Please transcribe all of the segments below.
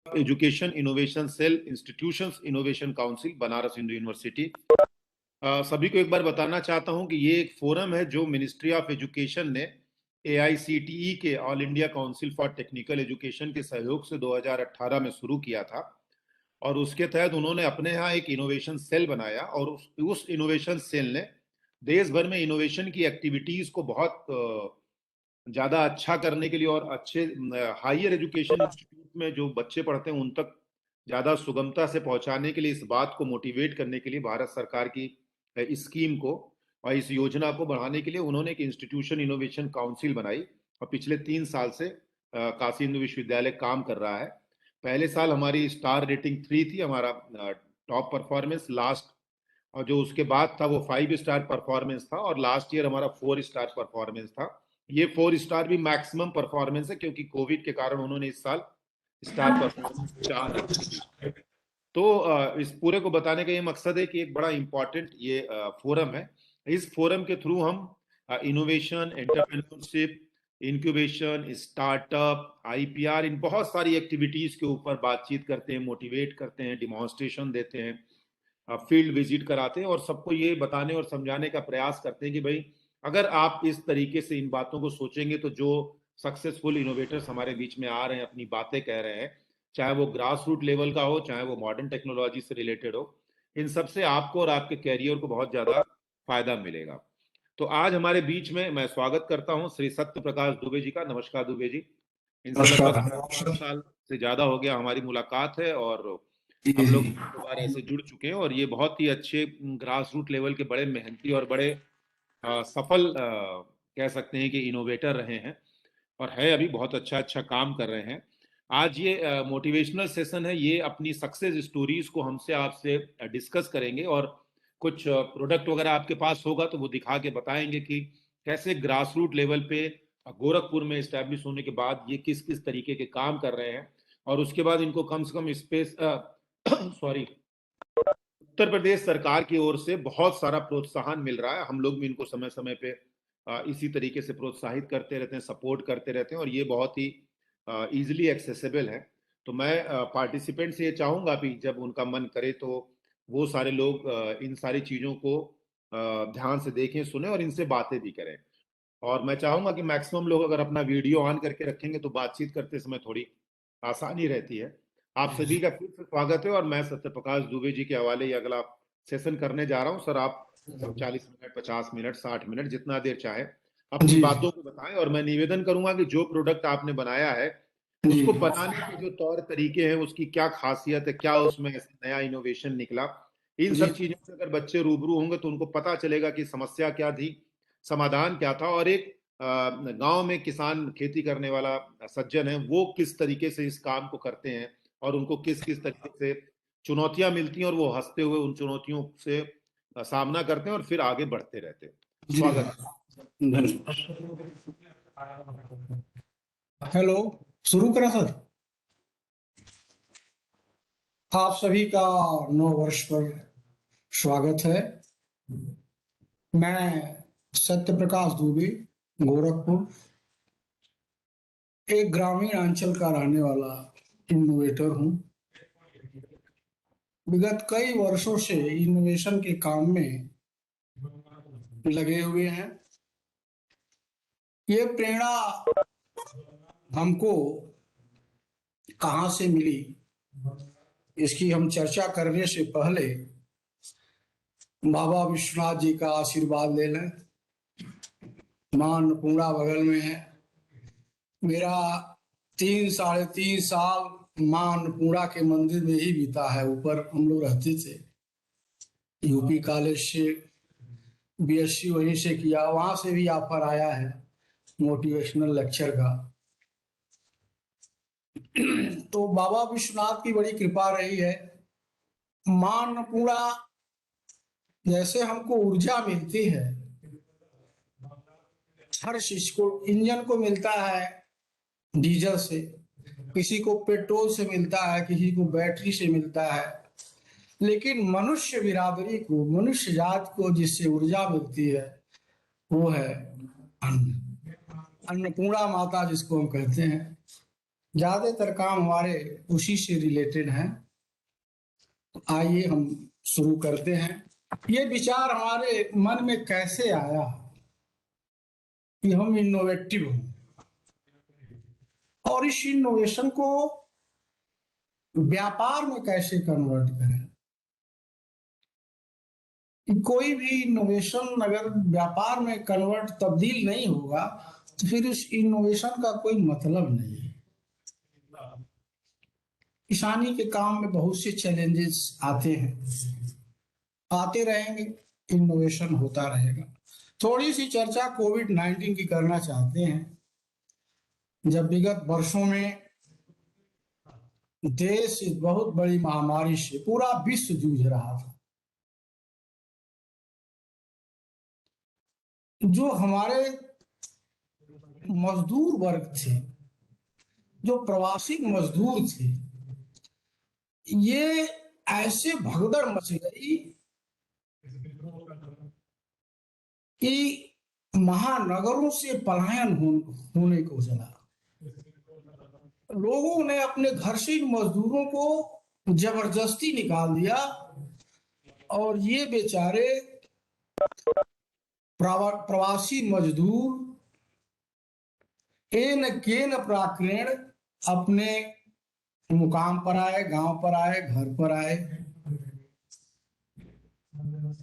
Education innovation cell, institutions innovation council, Banaras Hindu university. सभी को एक बार बताना चाहता हूं कि ये एक फोरम है जो मिनिस्ट्री ऑफ एजुकेशन ने AICTE के all India council for technical education के सहयोग से 2018 में शुरू किया था। और उसके तहत उन्होंने अपने यहाँ एक इनोवेशन सेल बनाया और उस इनोवेशन सेल ने देश भर में इनोवेशन की एक्टिविटीज को बहुत ज्यादा अच्छा करने के लिए और अच्छे हायर एजुकेशन इंस्टीट्यूट में जो बच्चे पढ़ते हैं उन तक ज्यादा सुगमता से पहुंचाने के लिए, इस बात को मोटिवेट करने के लिए भारत सरकार की इस स्कीम को और इस योजना को बढ़ाने के लिए उन्होंने एक इंस्टीट्यूशन इनोवेशन काउंसिल बनाई और पिछले 3 साल से काशी हिंदू विश्वविद्यालय काम कर रहा है। पहले साल हमारी स्टार रेटिंग 3 थी, हमारा टॉप परफॉर्मेंस। लास्ट और जो उसके बाद था वो 5 स्टार परफॉर्मेंस था और लास्ट ईयर हमारा 4 स्टार परफॉर्मेंस था। ये 4 स्टार भी मैक्सिमम परफॉर्मेंस है क्योंकि कोविड के कारण उन्होंने इस साल स्टार परफॉर्मेंस 4 रखी थी। तो इस पूरे को बताने का ये मकसद है कि एक बड़ा इंपॉर्टेंट ये फोरम है। इस फोरम के थ्रू हम innovation, entrepreneurship, incubation, startup, IPR, इन बहुत सारी एक्टिविटीज के ऊपर बातचीत करते हैं, मोटिवेट करते हैं, डिमॉन्स्ट्रेशन देते हैं, फील्ड विजिट कराते हैं और सबको ये बताने और समझाने का प्रयास करते हैं कि भाई अगर आप इस तरीके से इन बातों को सोचेंगे तो जो सक्सेसफुल इनोवेटर्स हमारे बीच में आ रहे हैं, अपनी बातें कह रहे हैं, चाहे वो ग्रास रूट लेवल का हो, चाहे वो मॉडर्न टेक्नोलॉजी से रिलेटेड हो, इन सब से आपको और आपके कैरियर को बहुत ज्यादा फायदा मिलेगा। तो आज हमारे बीच में मैं स्वागत करता हूं श्री सत्य प्रकाश दुबे जी का। नमस्कार दुबे जी। इनसे लगभग 5 साल से ज्यादा हो गया हमारी मुलाकात है और हम लोग दोबारा ऐसे जुड़ चुके हैं और ये बहुत ही अच्छे ग्रास रूट लेवल के बड़े मेहनती और बड़े सफल कह सकते हैं कि इनोवेटर रहे हैं और है अभी बहुत अच्छा अच्छा काम कर रहे हैं। आज ये मोटिवेशनल सेशन है, ये अपनी सक्सेस स्टोरीज को हमसे आपसे डिस्कस करेंगे और कुछ प्रोडक्ट वगैरह आपके पास होगा तो वो दिखा के बताएंगे कि कैसे ग्रास रूट लेवल पे गोरखपुर में इस्टेब्लिश होने के बाद ये किस किस तरीके के काम कर रहे हैं और उसके बाद इनको कम से कम स्पेस सॉरी उत्तर प्रदेश सरकार की ओर से बहुत सारा प्रोत्साहन मिल रहा है। हम लोग भी इनको समय समय पे इसी तरीके से प्रोत्साहित करते रहते हैं, सपोर्ट करते रहते हैं और ये बहुत ही इजीली एक्सेसिबल है। तो मैं पार्टिसिपेंट से ये चाहूंगा भी जब उनका मन करे तो वो सारे लोग इन सारी चीजों को ध्यान से देखें, सुने और इनसे बातें भी करें। और मैं चाहूंगा कि मैक्सिमम लोग अगर अपना वीडियो ऑन करके रखेंगे तो बातचीत करते समय थोड़ी आसानी रहती है। आप सभी का फिर से स्वागत है और मैं सत्य प्रकाश दुबे जी के हवाले ये अगला सेशन करने जा रहा हूँ। सर आप 40 मिनट, 50 मिनट, 60 मिनट, जितना देर चाहे अपनी बातों को बताएं और मैं निवेदन करूंगा कि जो प्रोडक्ट आपने बनाया है उसको बनाने के जो तौर तरीके हैं, उसकी क्या खासियत है, क्या उसमें नया इनोवेशन निकला, इन सब चीजों से अगर बच्चे रूबरू होंगे तो उनको पता चलेगा कि समस्या क्या थी, समाधान क्या था और एक गांव में किसान, खेती करने वाला सज्जन है, वो किस तरीके से इस काम को करते हैं और उनको किस किस तरीके से चुनौतियां मिलती हैं और वो हंसते हुए उन चुनौतियों से सामना करते हैं और फिर आगे बढ़ते रहते हैं। स्वागत। हेलो, शुरू करा सर। आप सभी का 9 वर्ष पर स्वागत है। मैं सत्य प्रकाश दुबे, गोरखपुर, एक ग्रामीण अंचल का रहने वाला इनोवेटर हूँ। विगत कई वर्षों से इनोवेशन के काम में लगे हुए हैं। ये प्रेरणा हमको कहाँ से मिली, इसकी हम चर्चा करने से पहले बाबा विश्वनाथ जी का आशीर्वाद ले लें। मां अन्नपूर्णा बगल में है। मेरा 3-3.5 साल मां अन्नपूर्णा के मंदिर में ही बीता है। ऊपर हम लोग रहते थे। यूपी कॉलेज से BSc वहीं से किया, वहां से भी ऑफर आया है मोटिवेशनल लेक्चर का। तो बाबा विश्वनाथ की बड़ी कृपा रही है। मां अन्नपूर्णा जैसे हमको ऊर्जा मिलती है, हर चीज को, इंजन को मिलता है डीजल से, किसी को पेट्रोल से मिलता है, किसी को बैटरी से मिलता है, लेकिन मनुष्य बिरादरी को, मनुष्य जात को जिससे ऊर्जा मिलती है वो है अन्न। अन्नपूर्णा माता जिसको हम कहते हैं, ज्यादातर काम हमारे उसी से रिलेटेड हैं। आइए हम शुरू करते हैं। ये विचार हमारे मन में कैसे आया कि हम इनोवेटिव हों और इस इनोवेशन को व्यापार में कैसे कन्वर्ट करें। कि कोई भी इनोवेशन अगर व्यापार में कन्वर्ट तब्दील नहीं होगा तो फिर उस इनोवेशन का कोई मतलब नहीं है। किसानी के काम में बहुत से चैलेंजेस आते हैं, आते रहेंगे, इनोवेशन होता रहेगा। थोड़ी सी चर्चा कोविड-19 की करना चाहते हैं। जब विगत वर्षों में देश इस बहुत बड़ी महामारी से पूरा विश्व जूझ रहा था, जो हमारे मजदूर वर्ग थे, जो प्रवासी मजदूर थे, ये ऐसे भगदड़ मच गई कि महानगरों से पलायन होने को चला। लोगों ने अपने घर से इन मजदूरों को जबरदस्ती निकाल दिया और ये बेचारे प्रवासी मजदूर एन केन प्राक्रेण अपने मुकाम पर आए, गांव पर आए, घर पर आए।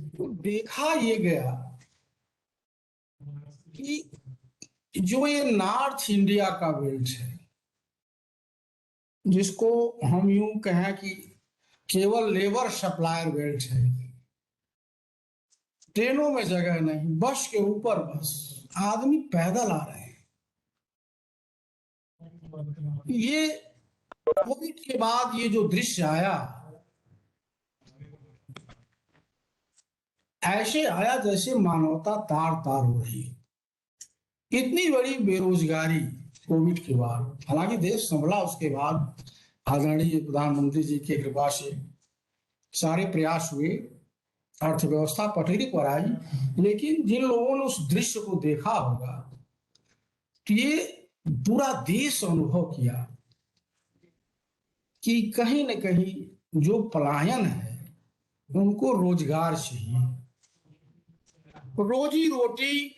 तो देखा ये गया कि जो ये नॉर्थ इंडिया का बेल्ट है, जिसको हम यूं कहें कि केवल लेबर सप्लायर बेल्ट है, ट्रेनों में जगह नहीं, बस के ऊपर बस आदमी पैदल आ रहे हैं। ये कोविड के बाद ये जो दृश्य आया, ऐसे आया जैसे मानवता तार तार हो रही है। इतनी बड़ी बेरोजगारी कोविड के बाद, हालांकि देश संभला उसके बाद, आदरणीय प्रधानमंत्री जी की कृपा से सारे प्रयास हुए, अर्थव्यवस्था पटरी पर आई। लेकिन जिन लोगों ने उस दृश्य को देखा होगा तो ये पूरा देश अनुभव किया कि कहीं न कहीं जो पलायन है उनको रोजगार चाहिए, रोजी रोटी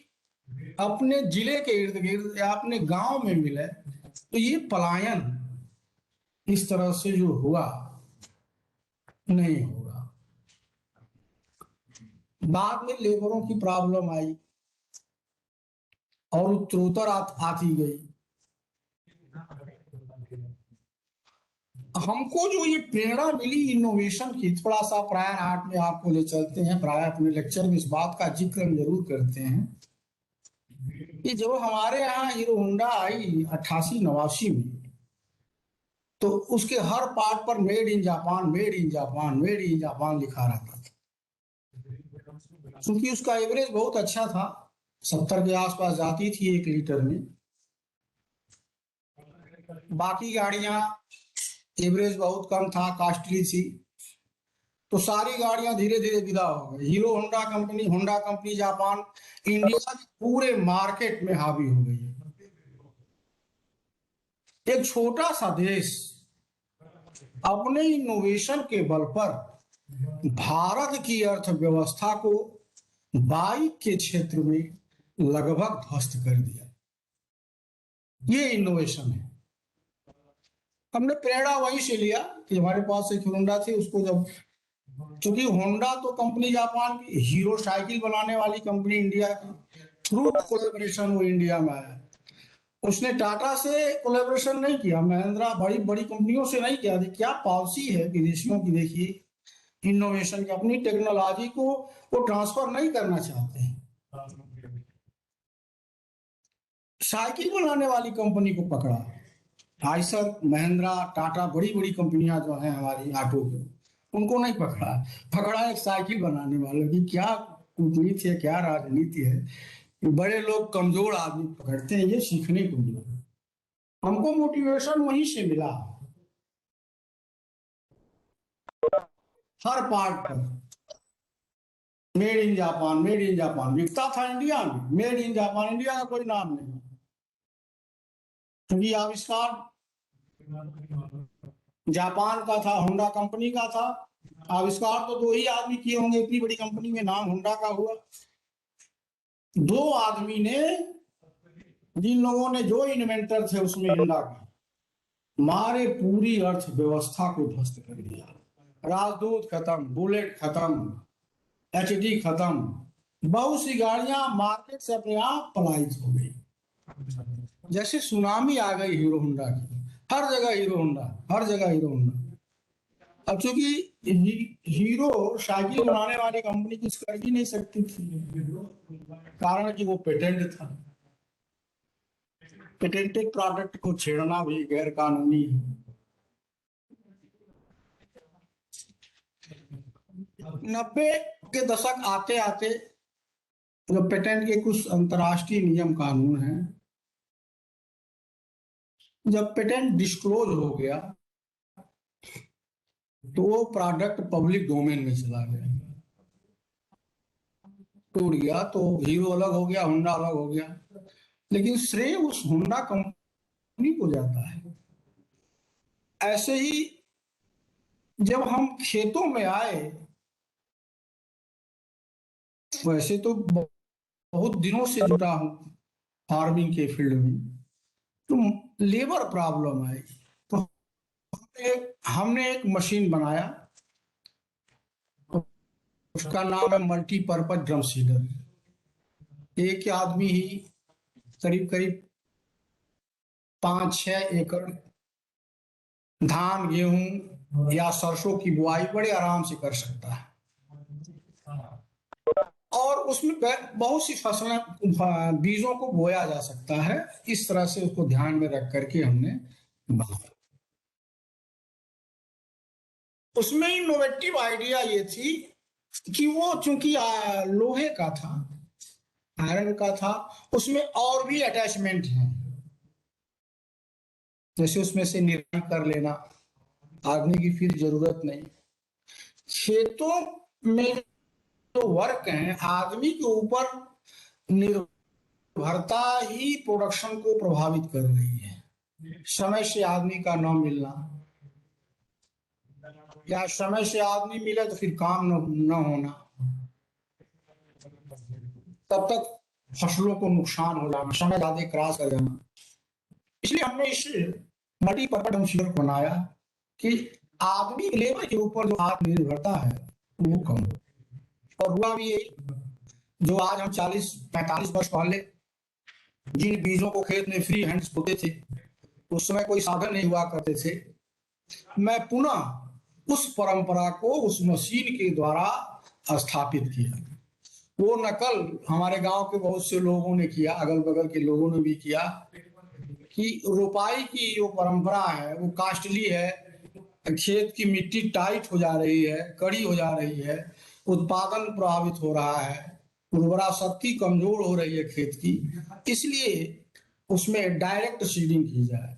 अपने जिले के इर्द गिर्द या अपने गांव में मिले। तो ये पलायन इस तरह से जो हुआ नहीं होगा। बाद में लेबरों की प्रॉब्लम आई और उत्तरोत्तर आती गई। हमको जो ये प्रेरणा मिली इनोवेशन की, थोड़ा सा प्रायर आर्ट में आपको ले चलते हैं। प्राय अपने लेक्चर में इस बात का जिक्र हम जरूर करते हैं कि जब हमारे यहाँ हीरो होंडा आई 88-89 में, तो उसके हर पार्ट पर made in Japan, made in Japan, made in Japan लिखा रहता था। क्योंकि उसका एवरेज बहुत अच्छा था, 70 के आसपास जाती थी 1 लीटर में। बाकी गाड़ियां एवरेज बहुत कम था, कॉस्टली थी। तो सारी गाड़ियां धीरे धीरे विदा हो गई। Hero Honda company Japan India के पूरे मार्केट में हावी हो गई। एक छोटा सा देश अपने इनोवेशन के बल पर भारत की अर्थव्यवस्था को बाइक के क्षेत्र में लगभग ध्वस्त कर दिया। ये इनोवेशन है। हमने प्रेरणा वहीं से लिया कि हमारे पास एक होंडा थी, उसको जब, क्योंकि होंडा तो कंपनी जापान की, हीरो साइकिल बनाने वाली कंपनी इंडिया की, थ्रू कोलैबोरेशन वो इंडिया में आया। उसने टाटा से कोलैबोरेशन नहीं किया, महिंद्रा बड़ी बड़ी कंपनियों से नहीं किया। क्या पॉलिसी है विदेशियों की, देखिए इनोवेशन की, अपनी टेक्नोलॉजी को वो ट्रांसफर नहीं करना चाहते हैं। साइकिल बनाने वाली कंपनी को पकड़ा, आइसर, महिंद्रा, टाटा, बड़ी बड़ी कंपनियां जो हैं हमारी ऑटो की, उनको नहीं पकड़ा। पकड़ा एक साइकिल बनाने वालों की। क्या कूटनीति है, क्या राजनीति है। बड़े लोग कमजोर आदमी पकड़ते हैं, ये सीखने को मिला। हमको मोटिवेशन वहीं से मिला। हर पार्ट पर made in Japan, made in Japan लिखता था इंडिया में, मेड इन जापान, इंडिया का कोई नाम नहीं। क्योंकि आविष्कार जापान का था, होंडा कंपनी का था। आविष्कार तो दो ही आदमी किए होंगे, इतनी बड़ी कंपनी में नाम होंडा का हुआ। दो आदमी ने, जिन लोगों ने, जो इन्वेंटर थे उसमें होंडा के, मारे पूरी अर्थव्यवस्था को ध्वस्त कर दिया। राजदूत खत्म, बुलेट खत्म, एचडी खत्म, बहुत सी गाड़ियां मार्केट से अपने आप पलायित हो गई। जैसे सुनामी आ गई हीरो होंडा की, हर जगह हीरो होंडा, हर जगह हीरो होंडा। अब चूंकि हीरो साइकिल बनाने वाली कंपनी कुछ कर ही नहीं सकती थी, कारण कि वो पेटेंट था। पेटेंटेड प्रोडक्ट को छेड़ना भी गैर कानूनी है। 90 के दशक आते आते जो पेटेंट के कुछ अंतर्राष्ट्रीय नियम कानून हैं, जब पेटेंट डिस्क्लोज हो गया तो वो प्रोडक्ट पब्लिक डोमेन में चला गया, टूट गया। तो हीरो अलग हो गया, होंडा अलग हो गया, लेकिन श्रेय उस होंडा कंपनी को जाता है। ऐसे ही जब हम खेतों में आए, वैसे तो बहुत दिनों से जुड़ा हूं फार्मिंग के फील्ड में, तो लेबर प्रॉब्लम आई। तो हमने एक मशीन बनाया, उसका नाम है मल्टीपर्पज ड्रम सीडर। एक आदमी ही करीब करीब 5-6 एकड़ धान, गेहूं या सरसों की बुआई बड़े आराम से कर सकता है, और उसमें बहुत सी फसलें, बीजों को बोया जा सकता है। इस तरह से उसको ध्यान में रख करके हमने बनाया। उसमें इनोवेटिव आइडिया ये थी कि वो चूंकि लोहे का था, आयरन का था, उसमें और भी अटैचमेंट हैं, जैसे उसमें से निराई कर लेना, आदमी की फिर जरूरत नहीं। खेतों में जो वर्क है, आदमी के ऊपर निर्भरता ही प्रोडक्शन को प्रभावित कर रही है। समय से आदमी का न मिलना, या समय से आदमी मिले तो फिर काम न होना, तब तक फसलों को नुकसान हो जाना, समय ज्यादा क्रॉस कर जाना। इसलिए हमने इस मल्टीपर्पज कंसीडर को बनाया कि आदमी लेबर के ऊपर जो आत्मनिर्भरता है वो कम हो। और हुआ भी यही, जो आज हम 40-45 वर्ष पहले जिन बीजों को खेत में फ्री हैंड बोते थे, उस समय कोई साधन नहीं हुआ करते थे, मैं पुनः उस परंपरा को उस मशीन के द्वारा स्थापित किया। वो नकल हमारे गांव के बहुत से लोगों ने किया, अगल बगल के लोगों ने भी किया, कि रोपाई की जो परंपरा है वो कास्टली है, खेत की मिट्टी टाइट हो जा रही है, कड़ी हो जा रही है, उत्पादन प्रभावित हो रहा है, उर्वरा शक्ति कमजोर हो रही है खेत की, इसलिए उसमें डायरेक्ट सीडिंग की जाए,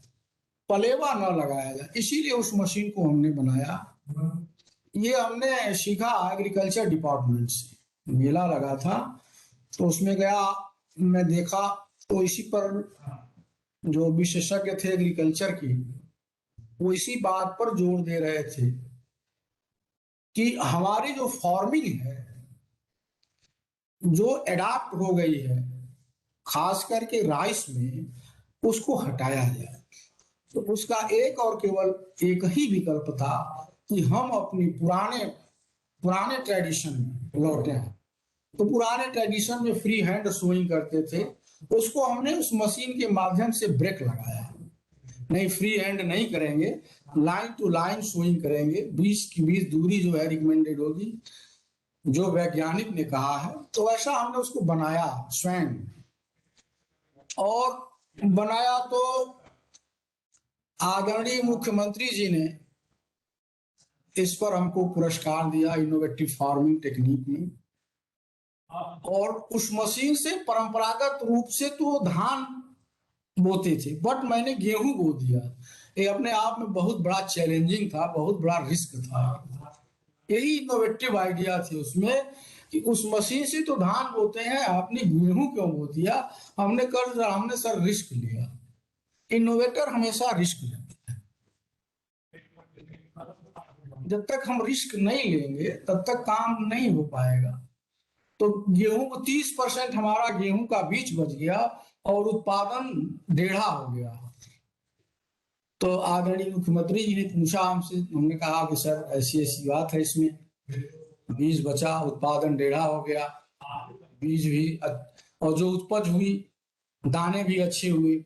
पलेवा न लगाया जाए। इसीलिए उस मशीन को हमने बनाया। ये हमने सीखा एग्रीकल्चर डिपार्टमेंट से। मेला लगा था तो उसमें गया, मैं देखा, तो इसी पर जो विशेषज्ञ थे एग्रीकल्चर की, वो इसी बात पर जोर दे रहे थे कि हमारी जो फार्मिंग है जो एडाप्ट हो गई है, खास करके राइस में, उसको हटाया जाए। तो उसका एक और केवल एक ही विकल्प था कि हम अपनी पुराने पुराने ट्रेडिशन में लौटे हैं। तो पुराने ट्रेडिशन में फ्री हैंड सोइंग करते थे, उसको हमने उस मशीन के माध्यम से ब्रेक लगाया। नहीं, फ्री हैंड नहीं करेंगे, लाइन टू लाइन सोइंग करेंगे, 20 की 20 दूरी जो है रिकमेंडेड होगी, जो वैज्ञानिक ने कहा है। तो ऐसा हमने उसको बनाया स्वयं, और बनाया तो आदरणीय मुख्यमंत्री जी ने इस पर हमको पुरस्कार दिया इनोवेटिव फार्मिंग टेक्निक में। और उस मशीन से परंपरागत रूप से तो धान बोते थे, बट मैंने गेहूं बो दिया। ये अपने आप में बहुत बड़ा चैलेंजिंग था, बहुत बड़ा रिस्क था। यही इनोवेटिव आइडिया थे उसमें कि उस मशीन से तो धान बोते हैं, आपने गेहूं क्यों बो दिया? हमने सर रिस्क लिया। इनोवेटर हमेशा रिस्क लेते हैं। जब तक हम रिस्क नहीं लेंगे तब तक काम नहीं हो पाएगा। तो गेहूं को 30% हमारा गेहूं का बीज बच गया और उत्पादन 1.5 हो गया। तो आदरणीय मुख्यमंत्री जी ने पूछा हमसे, हमने कहा कि सर ऐसी ऐसी बात है, इसमें बीज बचा, उत्पादन 1.5 हो गया, बीज भी और जो उपज हुई दाने भी अच्छे हुए।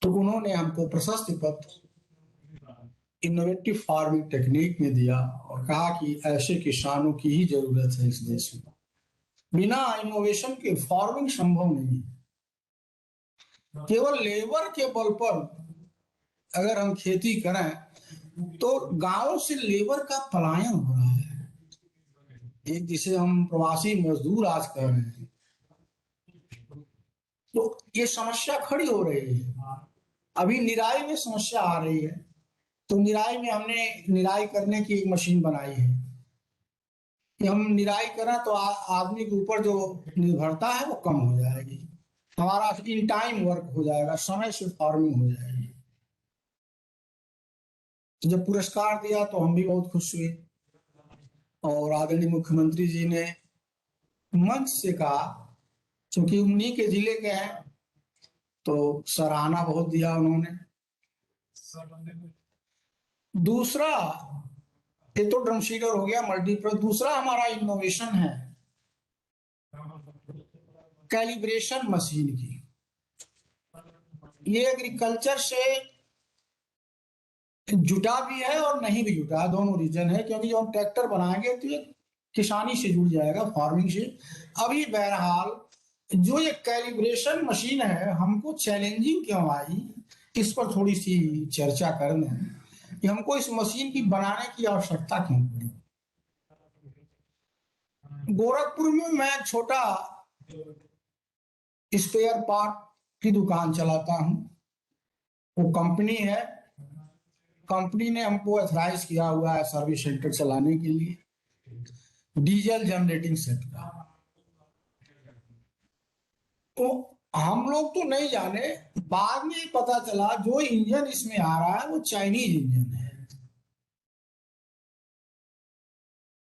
तो उन्होंने हमको प्रशस्ति पत्र इनोवेटिव फार्मिंग टेक्निक में दिया और कहा कि ऐसे किसानों की ही जरूरत है इस देश में। बिना इनोवेशन के फार्मिंग संभव नहीं है। केवल लेबर के बल पर अगर हम खेती करें तो गांव से लेबर का पलायन हो रहा है, एक जिसे हम प्रवासी मजदूर आज कह रहे हैं। तो ये समस्या खड़ी हो रही है। अभी निराई में समस्या आ रही है, तो निराई में हमने निराई करने की एक मशीन बनाई है कि हम निराई करें तो आदमी के ऊपर जो निर्भरता है वो कम हो जाएगी, हमारा इन टाइम वर्क हो जाएगा, समय से फार्मिंग हो जाएगी। तो जब पुरस्कार दिया तो हम भी बहुत खुश हुए और आदरणीय मुख्यमंत्री जी ने मंच से कहा, क्योंकि उन्हीं के जिले के हैं, तो सराहना बहुत दिया उन्होंने। दूसरा, ये तो ड्रम सीडर हो गया मल्टीपर्पज। दूसरा हमारा इनोवेशन है कैलिब्रेशन मशीन की। ये एग्रीकल्चर से जुटा भी है और नहीं भी जुटा, दोनों रीजन है, क्योंकि जब हम ट्रैक्टर बनाएंगे तो ये किसानी से जुड़ जाएगा, फार्मिंग से। अभी बहरहाल जो ये कैलिब्रेशन मशीन है हमको चैलेंजिंग क्यों आई, इस पर थोड़ी सी चर्चा कर लें कि हमको इस मशीन की बनाने की आवश्यकता क्यों पड़ी। गोरखपुर में मैं एक छोटा स्पेयर पार्ट की दुकान चलाता हूं। वो कंपनी है, कंपनी ने हमको ऑथराइज किया हुआ है सर्विस सेंटर चलाने के लिए, डीजल जनरेटिंग सेट का। तो हम लोग तो नहीं जाने, बाद में पता चला जो इंजन इसमें आ रहा है वो चाइनीज इंजन है।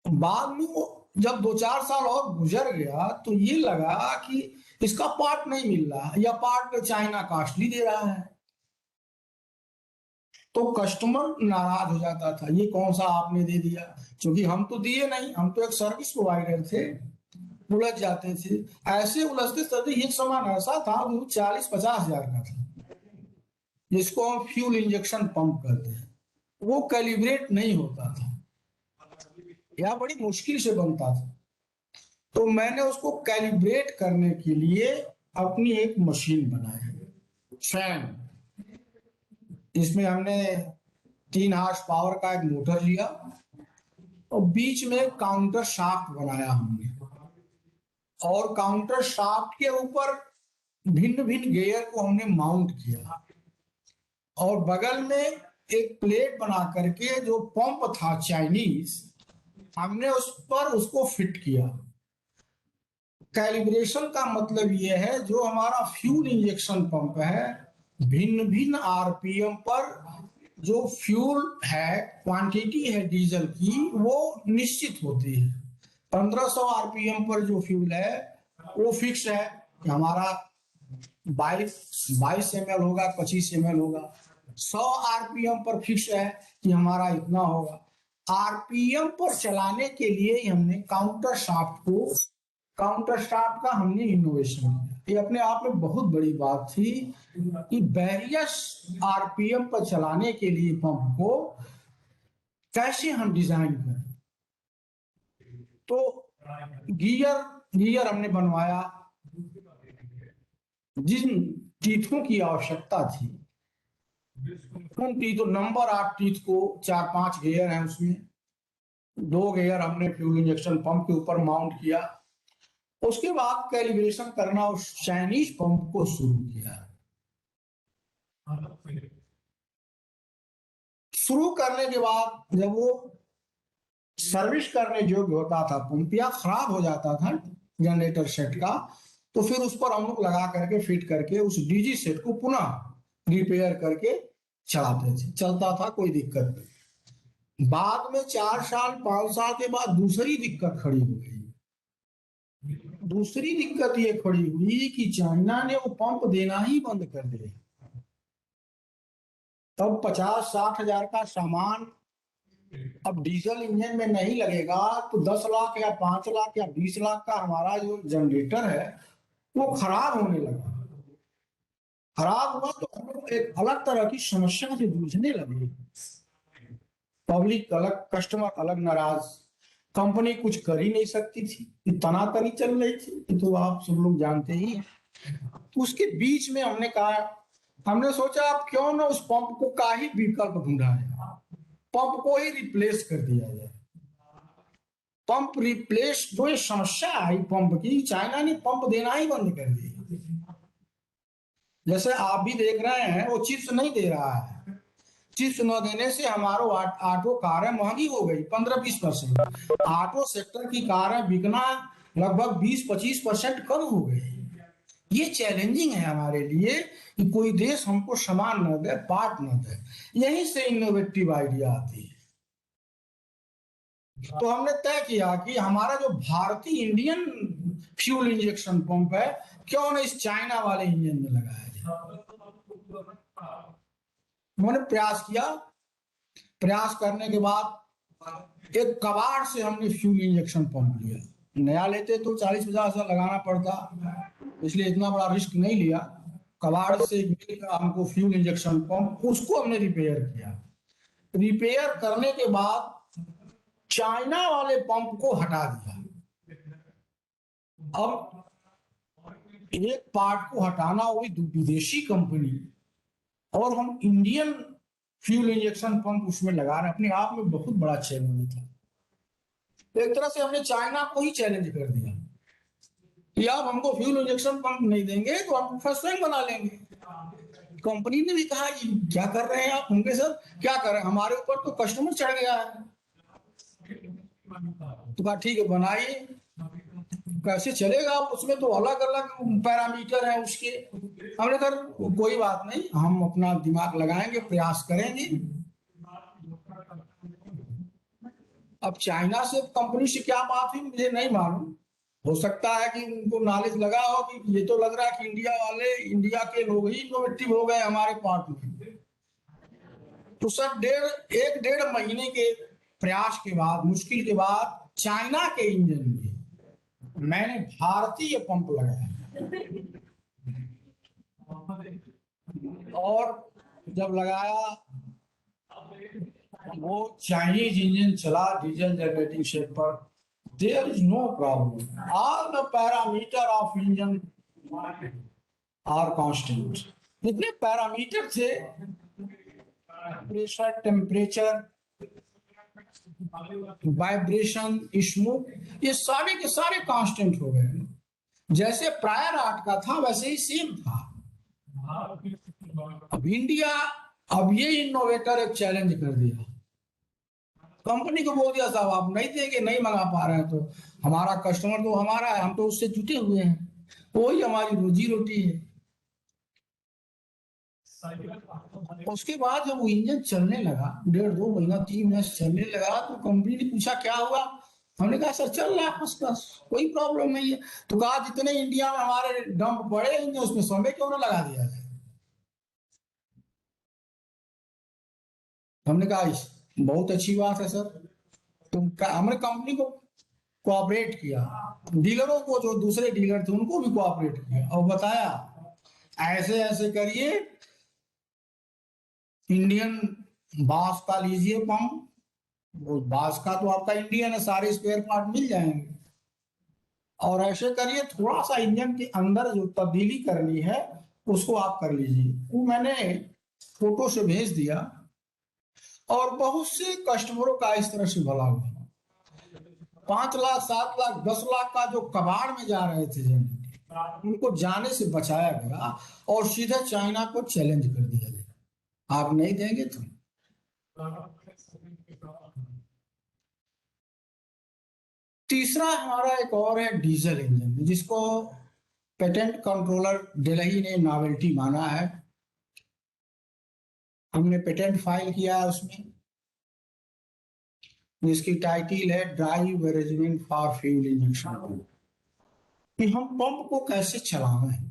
बाद में वो जब 2-4 साल और गुजर गया तो ये लगा कि इसका पार्ट नहीं मिल रहा, या पार्ट चाइना कॉस्टली दे रहा है। तो कस्टमर नाराज हो जाता था, ये कौन सा आपने दे दिया, क्योंकि हम तो दिए नहीं, हम तो एक सर्विस प्रोवाइडर थे। उलझ जाते थे, ऐसे उलझते थे। एक सामान ऐसा था वो 40-50 हजार का था, जिसको हम फ्यूल इंजेक्शन पंप कहते हैं। वो कैलिब्रेट नहीं होता था या बड़ी मुश्किल से बनता था। तो मैंने उसको कैलिब्रेट करने के लिए अपनी एक मशीन बनाई, फैन। इसमें हमने 3 हॉर्स पावर का एक मोटर लिया और बीच में काउंटर शाफ्ट बनाया हमने, और काउंटर शाफ्ट के ऊपर भिन्न भिन्न गियर को हमने माउंट किया, और बगल में एक प्लेट बना करके जो पंप था चाइनीज, हमने उस पर उसको फिट किया। कैलिब्रेशन का मतलब यह है जो हमारा फ्यूल इंजेक्शन पंप है, भिन्न भिन्न आरपीएम पर जो फ्यूल है, क्वांटिटी है डीजल की, वो निश्चित होती है। 1500 आरपीएम पर जो फ्यूल है वो फिक्स है कि हमारा 22 ml होगा, 25 ml होगा। 100 आरपीएम पर फिक्स है कि हमारा इतना होगा। आरपीएम पर चलाने के लिए हमने काउंटर शाफ्ट का हमने इनोवेशन किया। ये अपने आप में बहुत बड़ी बात थी कि वेरियस आरपीएम पर चलाने के लिए पंप को कैसे हम डिजाइन करें। तो गियर हमने बनवाया, जिन टीथों की आवश्यकता थी उन टीथों, नंबर 8 टीथ को 4-5 गियर हैं उसमें। 2 गियर हमने फ्यूल इंजेक्शन पंप के ऊपर माउंट किया। उसके बाद कैलिब्रेशन करना उस चाइनीज पंप को शुरू किया। शुरू करने के बाद जब वो सर्विस करने योग्य होता था पंप, या खराब हो जाता था जनरेटर सेट का, तो फिर उस पर हम लोग लगा करके फिट करके उस डीजी सेट को पुनः रिपेयर करके चलाते थे। चलता था, कोई दिक्कत नहीं। बाद में 4 साल 5 साल के बाद दूसरी दिक्कत खड़ी हो गई। दूसरी दिक्कत ये खड़ी हुई कि चाइना ने वो पंप देना ही बंद कर दिया। तब 50-60 हजार का सामान अब डीजल इंजन में नहीं लगेगा तो 10 लाख या 5 लाख या 20 लाख का हमारा जो जनरेटर है वो खराब होने लगा। खराब हुआ तो हम लोग एक अलग तरह की समस्या से जूझने लगे। पब्लिक अलग, कस्टमर अलग नाराज, कंपनी कुछ कर ही नहीं सकती थी, तनातनी चल रही थी, ये तो आप सब लोग जानते ही हैं। उसके बीच में हमने कहा, हमने सोचा अब क्यों ना उस पंप को का ही विकल्प ढूंढा जाए, पंप को ही रिप्लेस कर दिया जाए। पंप रिप्लेस, जो ये समस्या आई पंप की, चाइना ने पंप देना ही बंद कर दिया। जैसे आप भी देख रहे हैं वो चिप्स नहीं दे रहा है। चिप्स न देने से हमारो ऑटो कारें महंगी हो गई 15-20%। ऑटो सेक्टर की कारें बिकना लगभग 20-25% कम हो गई। ये चैलेंजिंग है हमारे लिए कि कोई देश हमको सामान न दे, पार्ट न दे। यहीं से इनोवेटिव आइडिया आती है। तो हमने तय किया कि हमारा जो भारतीय इंडियन फ्यूल इंजेक्शन पंप है, क्यों न इस चाइना वाले इंजन में लगाया जाए। उन्होंने प्रयास किया। प्रयास करने के बाद एक कबाड़ से हमने फ्यूल इंजेक्शन पंप लिया। नया लेते तो 40-50 हजार लगाना पड़ता, इसलिए इतना बड़ा रिस्क नहीं लिया। कबाड़ से हमको फ्यूल इंजेक्शन पंप, उसको हमने रिपेयर किया। रिपेयर करने के बाद चाइना वाले पंप को हटा दिया। अब एक पार्ट को हटाना, वो भी विदेशी कंपनी, और हम इंडियन फ्यूल इंजेक्शन पंप उसमें लगा रहे हैं, अपने आप में बहुत बड़ा चैलेंज था। एक तरह से हमने चाइना को ही चैलेंज कर दिया कि आप हमको फ्यूल इंजेक्शन पंप नहीं देंगे तो हम फर्स्ट टाइम बना लेंगे। कंपनी ने भी कहा कि क्या कर रहे हैं आप, होंगे सर क्या कर रहे हैं, हमारे ऊपर तो कस्टमर चढ़ गया है। तो कहा ठीक है बनाइए। कैसे चलेगा, उसमें तो अलग अलग पैरामीटर है उसके। हमने कहा कोई बात नहीं, हम अपना दिमाग लगाएंगे, प्रयास करेंगे। अब चाइना से कंपनी से क्या बात हुई मुझे नहीं मालूम। हो सकता है कि उनको नॉलेज लगा हो कि ये तो लग रहा है कि इंडिया वाले, इंडिया के लोग ही इनोवेटिव हो गए हमारे पार्ट में। तो सर 1-1.5 महीने के प्रयास के बाद, मुश्किल के बाद, चाइना के इंजन में मैंने भारतीय पंप लगाया। और जब लगाया वो चाइनीज इंजन चला डीजल जनरेटिंग सेट पर। There is no problem, all the parameter of engine are constant. जितने पैरामीटर थे, प्रेशर, टेम्परेचर, वाइब्रेशन, स्मोक, ये सारे के सारे कांस्टेंट हो गए। जैसे प्रायर आर्ट का था वैसे ही सेम था। अब इंडिया, अब ये इनोवेटर एक चैलेंज कर दिया, कंपनी को बोल दिया साहब आप नहीं देंगे, नहीं मंगा पा रहे हैं तो हमारा कस्टमर तो हमारा है, हम तो उससे जुटे हुए हैं, वही हमारी रोजी रोटी है। उसके बाद जब वो इंजन चलने लगा, 1.5-2 महीना 3 महीने चलने लगा, तो कंपनी ने पूछा क्या हुआ। हमने कहा सर चल रहा है फर्स्ट क्लास, कोई प्रॉब्लम नहीं है। तो कहा जितने इंडिया में हमारे डंप पड़े हैं उसमें समय क्यों ना लगा दिया जाए। हमने कहा बहुत अच्छी बात है सर। तो हमने कंपनी को कोऑपरेट किया, डीलरों को, जो दूसरे डीलर थे उनको भी कोऑपरेट किया और बताया ऐसे ऐसे करिए, इंडियन बास का लीजिए पंप। वो बास का तो आपका इंडियन है, सारे स्पेयर पार्ट मिल जाएंगे। और ऐसे करिए, थोड़ा सा इंजन के अंदर जो तब्दीली करनी है उसको आप कर लीजिए। वो मैंने फोटो से भेज दिया और बहुत से कस्टमरों का इस तरह से भला हुआ। 5 लाख 7 लाख 10 लाख का जो कबाड़ में जा रहे थे उनको जाने से बचाया गया और सीधे चाइना को चैलेंज कर दिया गया, आप नहीं देंगे तो। तीसरा हमारा एक और है डीजल इंजन, जिसको पेटेंट कंट्रोलर दिल्ली ने नॉवेल्टी माना है। हमने पेटेंट फाइल किया है उसमें। जिसकी टाइटल है drive arrangement for fuel injection, कि हम पंप को कैसे चलावें।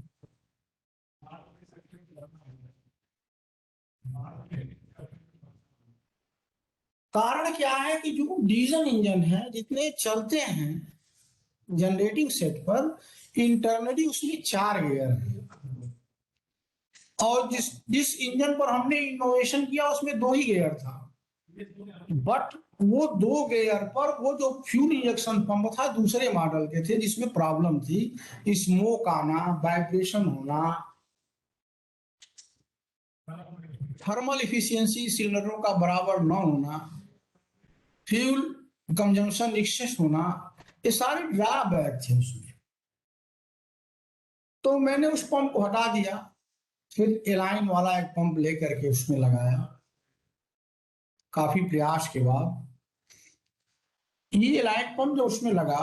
कारण क्या है कि जो डीजल इंजन है जितने चलते हैं जनरेटिंग सेट पर, इंटरनली उसमें 4 गियर है, और जिस जिस इंजन पर हमने इनोवेशन किया उसमें 2 ही गियर था। बट वो 2 गियर पर वो जो फ्यूल इंजेक्शन पंप था दूसरे मॉडल के थे, जिसमें प्रॉब्लम थी, स्मोक आना, वाइब्रेशन होना, थर्मल इफिशियंसी सिलेंडरों का बराबर न होना, फ्यूल कंजम्पशन एक्सेस होना, ये सारे ड्रॉबैक थे उसमें। तो मैंने उस पंप को हटा दिया, फिर एलाइन वाला एक पंप लेकर के उसमें लगाया। काफी प्रयास के बाद ये एलाइन पंप जो उसमें लगा,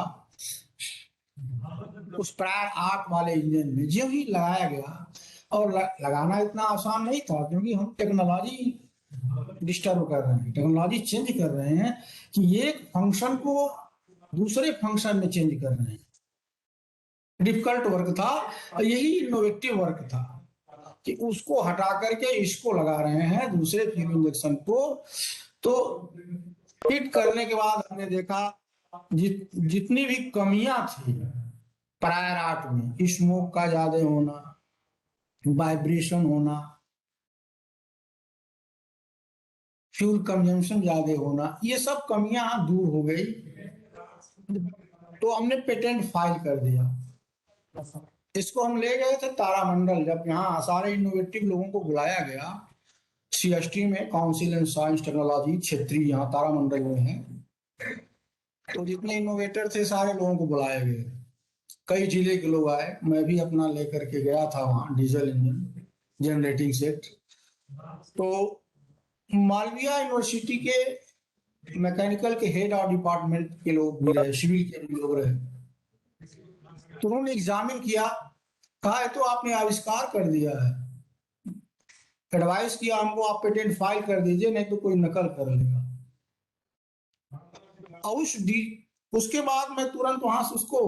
उस प्रायर 8 वाले इंजन में जो ही लगाया गया, और लगाना इतना आसान नहीं था, क्योंकि हम टेक्नोलॉजी डिस्टर्ब कर रहे हैं, टेक्नोलॉजी चेंज कर रहे हैं, कि एक फंक्शन को दूसरे फंक्शन में चेंज कर रहे हैं। डिफिकल्ट वर्क था, और यही इनोवेटिव वर्क था, कि उसको हटा करके इसको लगा रहे हैं दूसरे फ्यूल इंजेक्शन को। तो फिट करने के बाद हमने देखा जितनी भी कमियां थी प्रायर आर्ट में, स्मोक का ज्यादा होना, वाइब्रेशन होना, फ्यूल कंजम्पशन ज्यादा होना, ये सब कमियां दूर हो गई। तो हमने पेटेंट फाइल कर दिया। इसको हम ले गए थे तारामंडल, जब यहाँ सारे इनोवेटिव लोगों को बुलाया गया, सीएसटी में, काउंसिल एंड साइंस टेक्नोलॉजी क्षेत्रीय यहाँ तारामंडल में है, तो जितने इनोवेटर थे सारे लोगों को बुलाया गया। कई जिले के लोग आए, मैं भी अपना लेकर के गया था वहाँ, डीजल इंजन जनरेटिंग सेट। तो मालविया यूनिवर्सिटी के मैकेनिकल के हेड और डिपार्टमेंट के लोग भी रहे, सिविल के भी लोग रहे। तो उन्होंने एग्जामिन किया, कहा है तो आपने आविष्कार कर दिया है, एडवाइस किया हमको आप पेटेंट फाइल कर दीजिए, नहीं तो कोई नकल कर लेगा। और उसके बाद मैं तुरंत वहां से उसको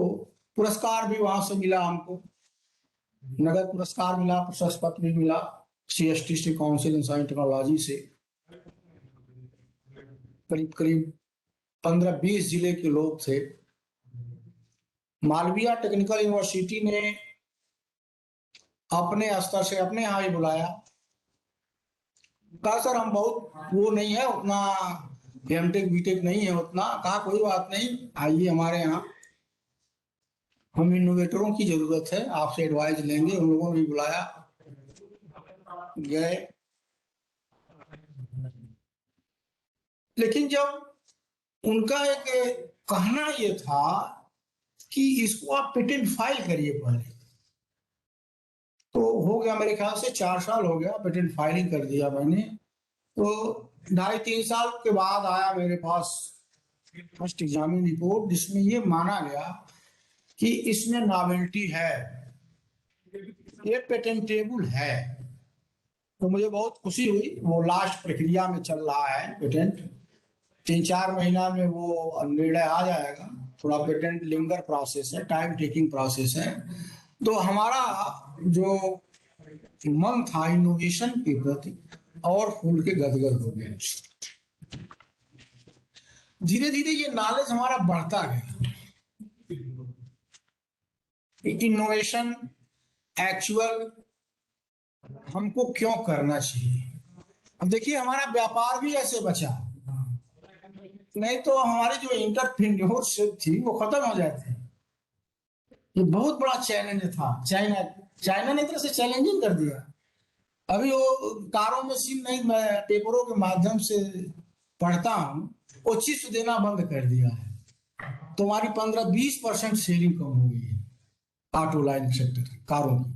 पुरस्कार भी वहां से मिला, हमको नगद पुरस्कार मिला, प्रशस्ति पत्र भी मिला सीएसटी से, काउंसिल एंड साइंस टेक्नोलॉजी से। करीब करीब 15-20 जिले के लोग थे। मालविया टेक्निकल यूनिवर्सिटी ने अपने स्तर से अपने यहाँ ही बुलाया, कहा सर हम बहुत वो नहीं है उतना, एमटेक बीटेक नहीं है उतना। कहा कोई बात नहीं, आइए हमारे यहाँ, हम इनोवेटरों की जरूरत है, आपसे एडवाइस लेंगे। उन लोगों ने भी बुलाया, गए। लेकिन जब उनका एक कहना ये था कि इसको आप पेटेंट फाइल करिए पहले, तो हो गया मेरे ख्याल से 4 साल हो गया, पेटेंट फाइलिंग कर दिया मैंने। तो 2.5-3 साल के बाद आया मेरे पास फर्स्ट एग्जामिन रिपोर्ट, जिसमें ये माना गया कि इसमें नॉवेल्टी है, ये पेटेंटेबल है। तो मुझे बहुत खुशी हुई। वो लास्ट प्रक्रिया में चल रहा है पेटेंट, 3-4 महीना में वो निर्णय आ जाएगा। थोड़ा पेटेंट लिंगर प्रोसेस है, टाइम टेकिंग प्रोसेस है। तो हमारा जो मन था इनोवेशन के प्रति और फूल के गदगद हो गए। धीरे धीरे ये नॉलेज हमारा बढ़ता गया, इनोवेशन एक्चुअल हमको क्यों करना चाहिए। अब देखिए हमारा व्यापार भी ऐसे बचा, नहीं तो हमारी जो एंटरप्रेन्योरशिप थी वो खत्म हो जाती। ये बहुत बड़ा चैलेंज था। चाइना चाइना ने एक तरह से चैलेंजिंग कर दिया। अभी वो कारों में सीन नहीं, मैं पेपरों के माध्यम से पढ़ता हूँ, वो चिप्स देना बंद कर दिया है। तो हमारी 15-20% सेलिंग कम हो गई है ऑटो लाइन सेक्टर कारों की।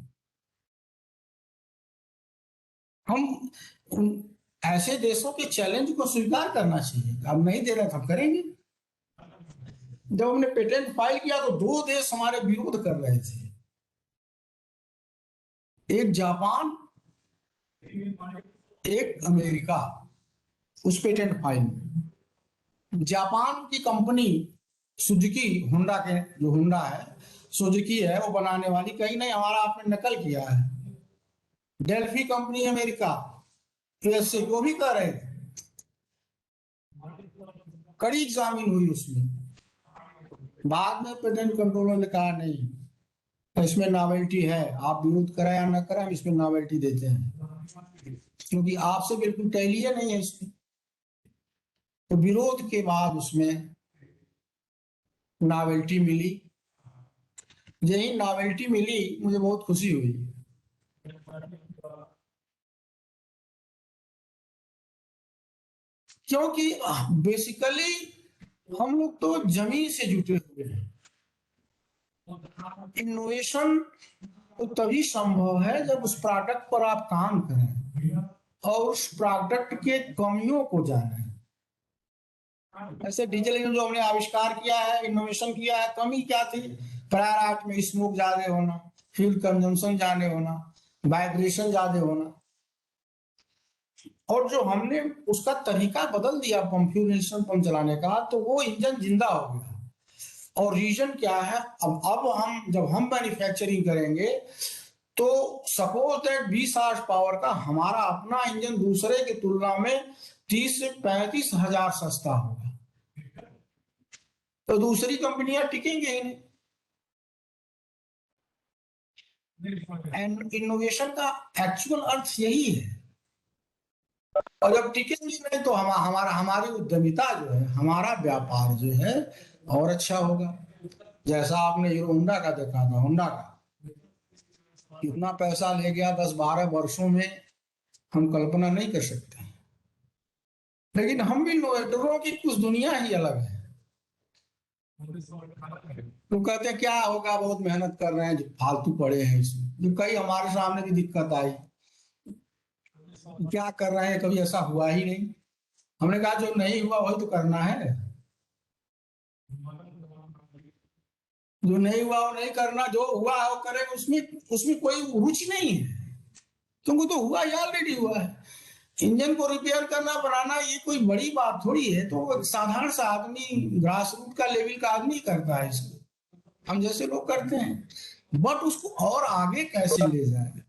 हम ऐसे देशों के चैलेंज को स्वीकार करना चाहिए। अब नहीं दे रहे तो हम करेंगे। जब हमने पेटेंट फाइल किया तो 2 देश हमारे विरोध कर रहे थे, एक जापान, एक अमेरिका, उस पेटेंट फाइल में। जापान की कंपनी सुजुकी, होंडा के जो होंडा है, सुजुकी है वो बनाने वाली, कहीं नहीं हमारा आपने नकल किया है। डेल्फी कंपनी अमेरिका, यूएसए, वो भी कर रहे थे, कड़ी एग्जामिन हुई उसमें। बाद में पेटेंट कंट्रोलर ने कहा नहीं, इसमें नॉवेल्टी है, आप विरोध करें या न करें, हम इसमें नॉवेल्टी देते हैं, क्योंकि आपसे बिल्कुल टैली नहीं है इसमें। तो विरोध के बाद उसमें नॉवेल्टी मिली। यही नॉवेल्टी मिली, मुझे बहुत खुशी हुई, क्योंकि बेसिकली हम लोग तो जमीन से जुटे हुए हैं। इनोवेशन तो तभी संभव है जब उस प्रोडक्ट पर आप काम करें और उस प्रोडक्ट के कमियों को जानें। ऐसे डीजल इंजन जो हमने आविष्कार किया है, इनोवेशन किया है, कमी क्या थी? प्रायर आर्ट में स्मोक ज्यादा होना, फ्यूल कंजम्पशन ज्यादा होना, वाइब्रेशन ज्यादा होना, और जो हमने उसका तरीका बदल दिया कंफ्यूजन पंप चलाने का, तो वो इंजन जिंदा हो गया। और रीजन क्या है? अब हम जब हम मैन्युफैक्चरिंग करेंगे तो सपोज दैट 20 हॉर्स पावर का हमारा अपना इंजन दूसरे की तुलना में 30 से 35 हजार सस्ता होगा, तो दूसरी कंपनियां टिकेंगे ही नहीं। एंड इनोवेशन का एक्चुअल अर्थ यही है। और जब टिकेंगे नहीं तो हमारा हमारी उद्यमिता जो है, हमारा व्यापार जो है और अच्छा होगा। जैसा आपने हीरो होंडा का देखा था, होंडा का कितना पैसा ले गया 10-12 वर्षों में, हम कल्पना नहीं कर सकते। लेकिन हम भी इनोवेटरों की कुछ दुनिया ही अलग है। तो कहते हैं क्या होगा, बहुत मेहनत कर रहे हैं, फालतू पड़े हैं इसमें। जो कई हमारे सामने भी दिक्कत आई, क्या कर रहे हैं, कभी ऐसा हुआ ही नहीं। हमने कहा जो नहीं हुआ वही तो करना है, जो नहीं हुआ वो नहीं करना, जो हुआ है वो करेंगे। उसमें उसमें कोई रुचि नहीं है, क्योंकि तो हुआ ही, ऑलरेडी हुआ है। इंजन को रिपेयर करना, बनाना, ये कोई बड़ी बात थोड़ी है। तो एक साधारण सा आदमी, ग्रास रूट का लेवल का आदमी करता है इसको, हम जैसे लोग करते हैं। बट उसको और आगे कैसे ले जाए?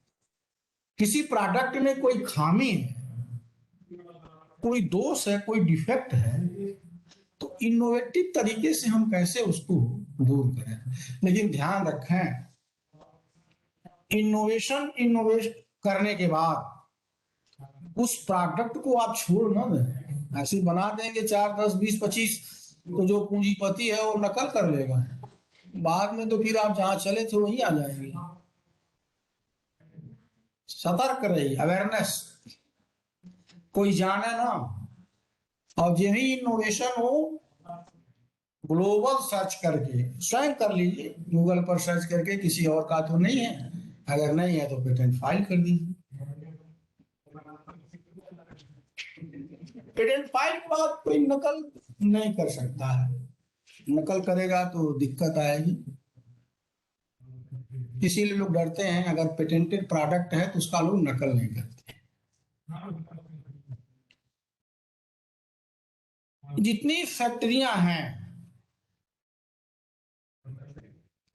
किसी प्रोडक्ट में कोई खामी है, कोई दोष है, कोई डिफेक्ट है, तो इनोवेटिव तरीके से हम कैसे उसको दूर करें। लेकिन ध्यान रखें, इनोवेशन करने के बाद उस प्रोडक्ट को आप छोड़ ना दें। ऐसे बना देंगे 4, 10, 20, 25, तो जो पूंजीपति है वो नकल कर लेगा। बाद में तो फिर आप जहां चले थे वहीं आ जाएंगे। सतर्क रहिए, अवेयरनेस, कोई जाने ना। और यही इनोवेशन हो, ग्लोबल सर्च करके स्वयं कर लीजिए, गूगल पर सर्च करके, किसी और का तो नहीं है। अगर नहीं है तो पेटेंट फाइल कर दीजिए। पेटेंट फाइल के बाद कोई नकल नहीं कर सकता है, नकल करेगा तो दिक्कत आएगी। इसीलिए लोग डरते हैं, अगर पेटेंटेड प्रोडक्ट है तो उसका लोग नकल नहीं करते। जितनी फैक्ट्रियां हैं,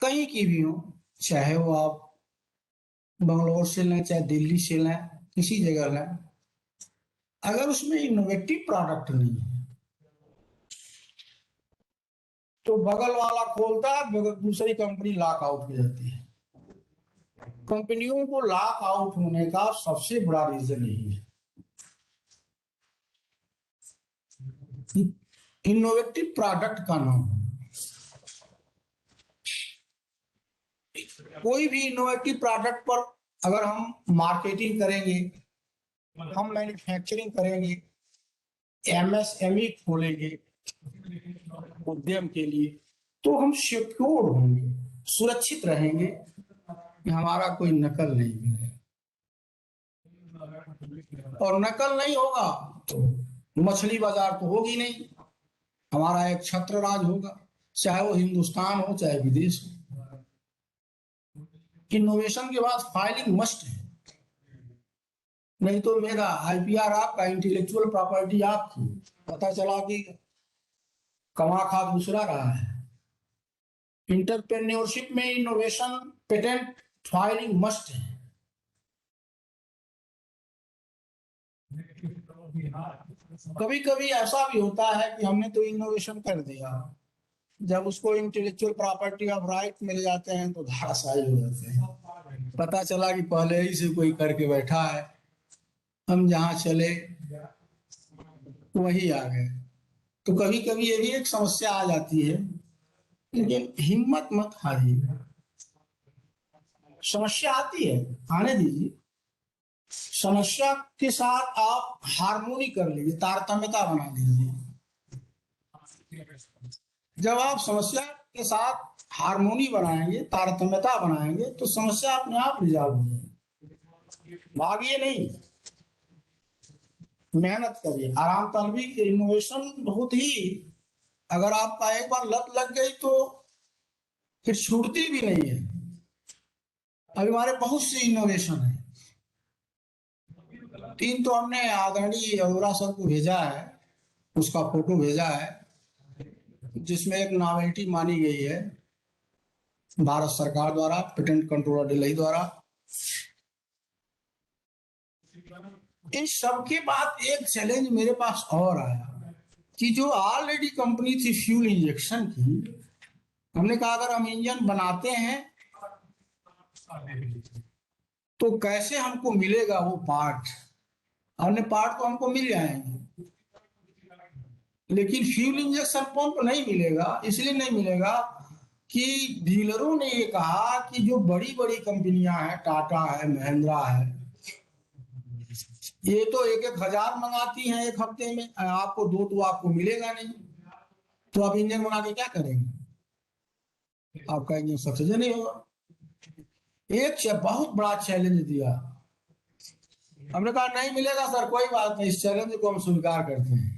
कहीं की भी हो, चाहे वो आप बंगलोर से लें, चाहे दिल्ली से लें, किसी जगह लें, अगर उसमें इनोवेटिव प्रोडक्ट नहीं है तो बगल वाला खोलता है, दूसरी कंपनी लॉक आउट हो जाती है। कंपनियों को लॉक आउट होने का सबसे बड़ा रीजन यही है, इनोवेटिव प्रोडक्ट का नाम। कोई भी इनोवेटिव प्रोडक्ट पर अगर हम मार्केटिंग करेंगे, हम मैन्युफैक्चरिंग करेंगे, एमएसएमई खोलेंगे उद्यम के लिए, तो हम सिक्योर होंगे, सुरक्षित रहेंगे कि हमारा कोई नकल नहीं है। और नकल नहीं होगा तो मछली बाजार तो होगी नहीं, हमारा एक छत्र राज होगा, चाहे वो हिंदुस्तान हो चाहे विदेश हो। इनोवेशन के बाद फाइलिंग मस्ट है, नहीं तो मेरा आईपीआर आपका, इंटेलेक्चुअल प्रॉपर्टी आपकी, पता चला कि कमा खा दूसरा रहा है। इंटरप्रेन्योरशिप में इनोवेशन पेटेंट फाइलिंग मस्ट है। कभी कभी ऐसा भी होता है कि हमने तो इनोवेशन कर दिया, जब उसको इंटेलेक्चुअल प्रॉपर्टी ऑफ राइट मिल जाते हैं तो धाराशायी हो जाते हैं। पता चला कि पहले ही से कोई करके बैठा है, हम जहाँ चले वही आ गए। तो कभी कभी ये भी एक समस्या आ जाती है, लेकिन हिम्मत मत हारिए। समस्या आती है, आने दीजिए। समस्या के साथ आप हार्मोनी कर लीजिए, तारतम्यता बना लीजिए। जब आप समस्या के साथ हार्मोनी बनाएंगे, तारतम्यता बनाएंगे, तो समस्या अपने आप रिजॉल्व हो जाएगी। भागिए नहीं, मेहनत करिए, आराम तलबी। इनोवेशन बहुत ही, अगर आपका एक बार लत लग गई तो फिर छूटती भी नहीं है। अभी हमारे बहुत से इनोवेशन है। 3 तो हमने आदरणीय अरोड़ा सर को भेजा है, उसका फोटो भेजा है, जिसमें एक नॉवेल्टी मानी गई है भारत सरकार द्वारा, पेटेंट कंट्रोलर दिल्ली द्वारा। इन सब के बाद एक चैलेंज मेरे पास और आया कि जो ऑलरेडी कंपनी थी फ्यूल इंजेक्शन की, हमने कहा अगर हम इंजन बनाते हैं तो कैसे हमको मिलेगा वो पार्ट। हमने पार्ट तो हमको मिल जाएंगे, लेकिन फ्यूल इंजेक्शन पंप नहीं मिलेगा। इसलिए नहीं मिलेगा कि डीलरों ने ये कहा कि जो बड़ी बड़ी कंपनियां हैं, टाटा है, महिंद्रा है, ये तो 1,000 मंगाती हैं एक हफ्ते में, आपको 2 तो आपको मिलेगा नहीं, तो आप इंजन बना के क्या करेंगे? आपका इंजन सक्सेस नहीं होगा। एक बहुत बड़ा चैलेंज दिया। हमने कहा नहीं मिलेगा सर, कोई बात नहीं, इस चैलेंज को हम स्वीकार करते हैं।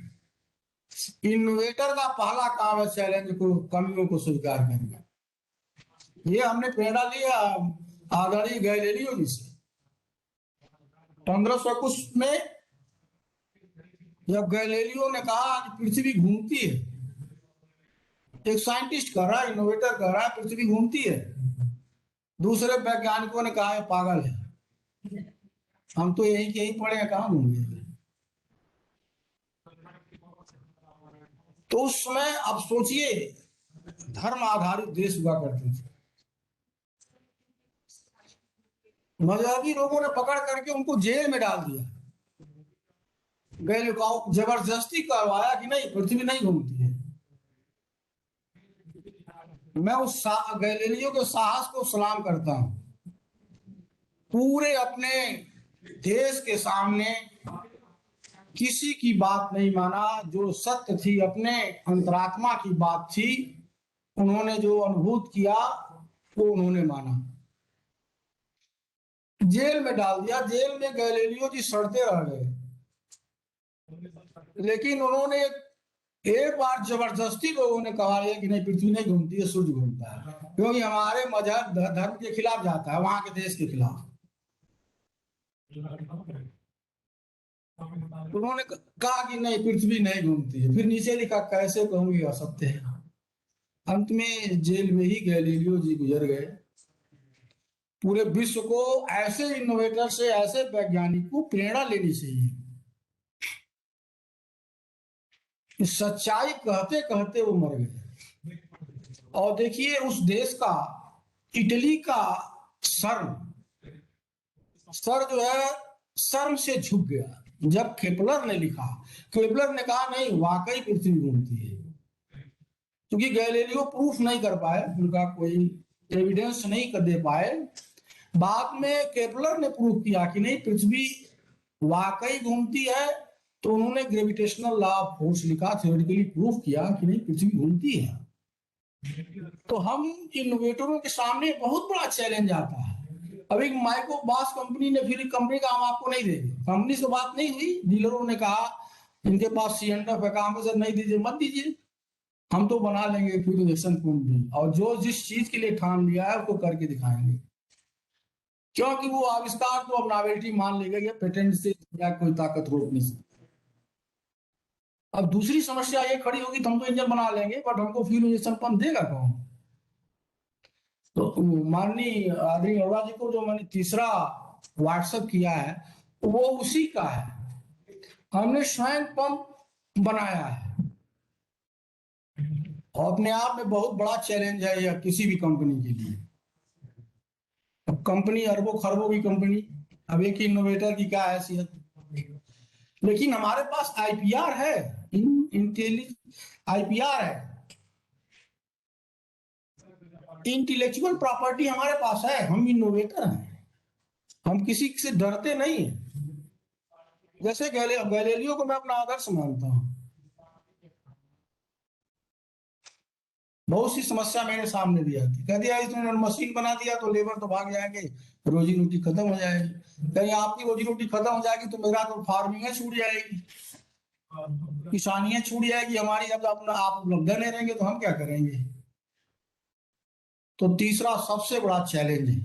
इनोवेटर का पहला काम है चैलेंज को, कमियों को स्वीकार करना। ये हमने प्रेरणा लिया आदरणीय गैलीलियो जी से। 1500 कुछ में जब गैलीलियो ने कहा कि पृथ्वी घूमती है, एक साइंटिस्ट कह रहा है, इनोवेटर कह रहा है पृथ्वी घूमती है, दूसरे वैज्ञानिकों ने कहा है पागल है, हम तो यही के ही पढ़े हैं, कहाँ घूमेंगे। तो उस समय अब सोचिए, धर्म आधारित देश हुआ करते थे, मजहबी लोगों ने पकड़ करके उनको जेल में डाल दिया। गैलीलियो जबरदस्ती करवाया कि नहीं पृथ्वी नहीं घूमती है। मैं उस गैलीलियो के साहस को सलाम करता हूं। पूरे अपने देश के सामने किसी की बात नहीं माना, जो सत्य थी, अपने अंतरात्मा की बात थी, उन्होंने जो अनुभूत किया वो उन्होंने माना। जेल में डाल दिया, जेल में गैलीलियो जी सड़ते रह गए, लेकिन उन्होंने एक बार जबरदस्ती लोगों ने कहा कि नहीं पृथ्वी नहीं घूमती है, सूर्य घूमता है, क्योंकि हमारे मजहब धर्म के खिलाफ जाता है, वहां के देश के खिलाफ। उन्होंने कहा कि नहीं पृथ्वी नहीं घूमती है, फिर नीचे लिखा कैसे कहूंगी असत्य है। अंत में जेल में ही गैलीलियो जी गुजर गए। पूरे विश्व को ऐसे इनोवेटर से, ऐसे वैज्ञानिक को प्रेरणा लेनी चाहिए। सच्चाई कहते कहते वो मर गए। और देखिए उस देश का, इटली का सर जो है शर्म से झुक गया जब केपलर ने लिखा। केपलर ने कहा नहीं वाकई पृथ्वी घूमती है, क्योंकि गैलीलियो प्रूफ नहीं कर पाए, उनका कोई एविडेंस नहीं कर दे पाए। बाद में केपलर ने प्रूफ किया कि नहीं पृथ्वी वाकई घूमती है, तो उन्होंने ग्रेविटेशनल लॉ ऑफ फोर्स लिखा, थ्योरेटिकली प्रूफ किया कि नहीं पृथ्वी घूमती है। तो हम इनोवेटरों के सामने बहुत बड़ा चैलेंज आता है। अभी माइक्रोबॉस कंपनी ने, फिर कंपनी का हम आपको नहीं देंगे, कंपनी से बात नहीं हुई, डीलरों ने कहा इनके पास सीएनएफ है, काम सर नहीं दीजिए, मत दीजिए, हम तो बना लेंगे फ्यूल इंजेक्शन कंपनी, और जो जिस चीज के लिए ठान लिया है उसको करके दिखाएंगे। क्योंकि वो आविष्कार तो अब नॉवेल्टी मान लेगा, पेटेंट से या कोई ताकत रोक नहीं सकती। अब दूसरी समस्या ये खड़ी होगी, तो हम तो इंजन बना लेंगे बट हमको फ्यूल इंजेक्शन पंप देगा कौन? तो माननीय आदरणीय अरोड़ा जी को जो मैंने तीसरा व्हाट्सएप किया है वो उसी का है। हमने स्वयं पंप बनाया है और अपने आप में बहुत बड़ा चैलेंज है यह किसी भी कंपनी के लिए। अब कंपनी अरबों खरबों की कंपनी, अब एक इनोवेटर की क्या हैसियत, लेकिन हमारे पास आईपीआर है, आईपीआर है, इंटेलेक्चुअल प्रॉपर्टी हमारे पास है, हम इनोवेटर हैं, हम किसी से डरते नहीं है। जैसे गैलीलियो को मैं अपना आदर्श मानता हूं। बहुत सी समस्या मेरे सामने भी आती, कह दिया इसने मशीन बना दिया तो लेबर तो भाग जाएंगे, रोजी रोटी खत्म हो जाएगी। कहीं आपकी रोजी रोटी खत्म हो जाएगी तो मेरा तो फार्मिंग छूट जाएगी, किसानियां छूट जाएगी हमारी। जब अपना आप उपलब्ध नहीं रहेंगे तो हम क्या करेंगे? तो तीसरा सबसे बड़ा चैलेंज है,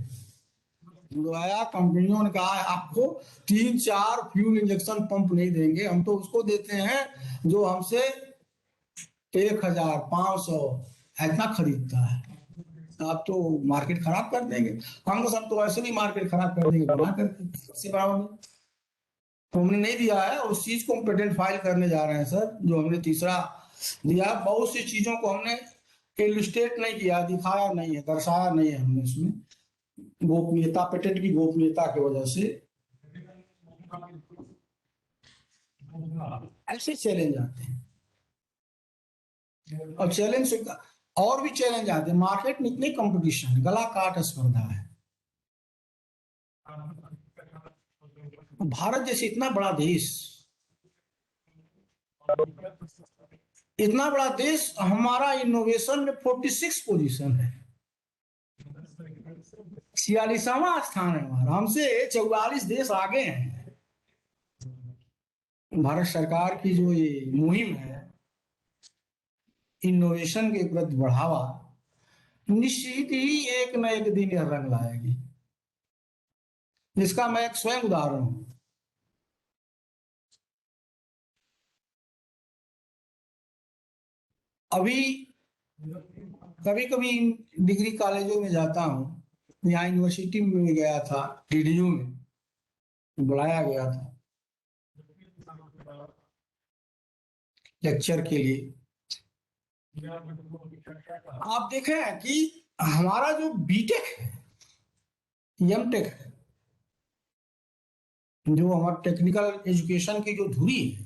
आया कंपनियों ने कहा है आपको 3-4 फ्यूल इंजेक्शन पंप नहीं देंगे, हम तो उसको देते हैं जो हमसे 1,500 इतना खरीदता है। आप तो मार्केट खराब कर देंगे, हम तो वैसे भी मार्केट खराब कर देंगे बना करके सबसे बराबर में। तो हमने नहीं दिया है, उस चीज को हम पेटेंट फाइल करने जा रहे हैं सर, जो हमने तीसरा दिया। बहुत सी चीजों को हमने इलस्ट्रेट नहीं किया, दिखाया नहीं है, दर्शाया नहीं है हमने उसमें, गोपनीयता, पेटेंट की गोपनीयता की वजह से ऐसे चैलेंज आते हैं। और चैलेंज और भी चैलेंज आते हैं, मार्केट में इतनी कंपटीशन, गला काट स्पर्धा है। भारत जैसे इतना बड़ा देश, इतना बड़ा देश, हमारा इनोवेशन में 46 पोजीशन है, 46वां स्थान है हमारा, हमसे 44 देश आगे हैं। भारत सरकार की जो ये मुहिम है इनोवेशन के प्रति बढ़ावा, निश्चित ही एक न एक दिन यह रंग लाएगी, जिसका मैं एक स्वयं उदाहरण हूं। अभी कभी कभी डिग्री कॉलेजों में जाता हूँ, यहाँ यूनिवर्सिटी में गया था, डीडीयू में बुलाया गया था लेक्चर के लिए। आप देखें कि हमारा जो बीटेक है, एमटेक है, जो हमारा टेक्निकल एजुकेशन की जो धुरी है,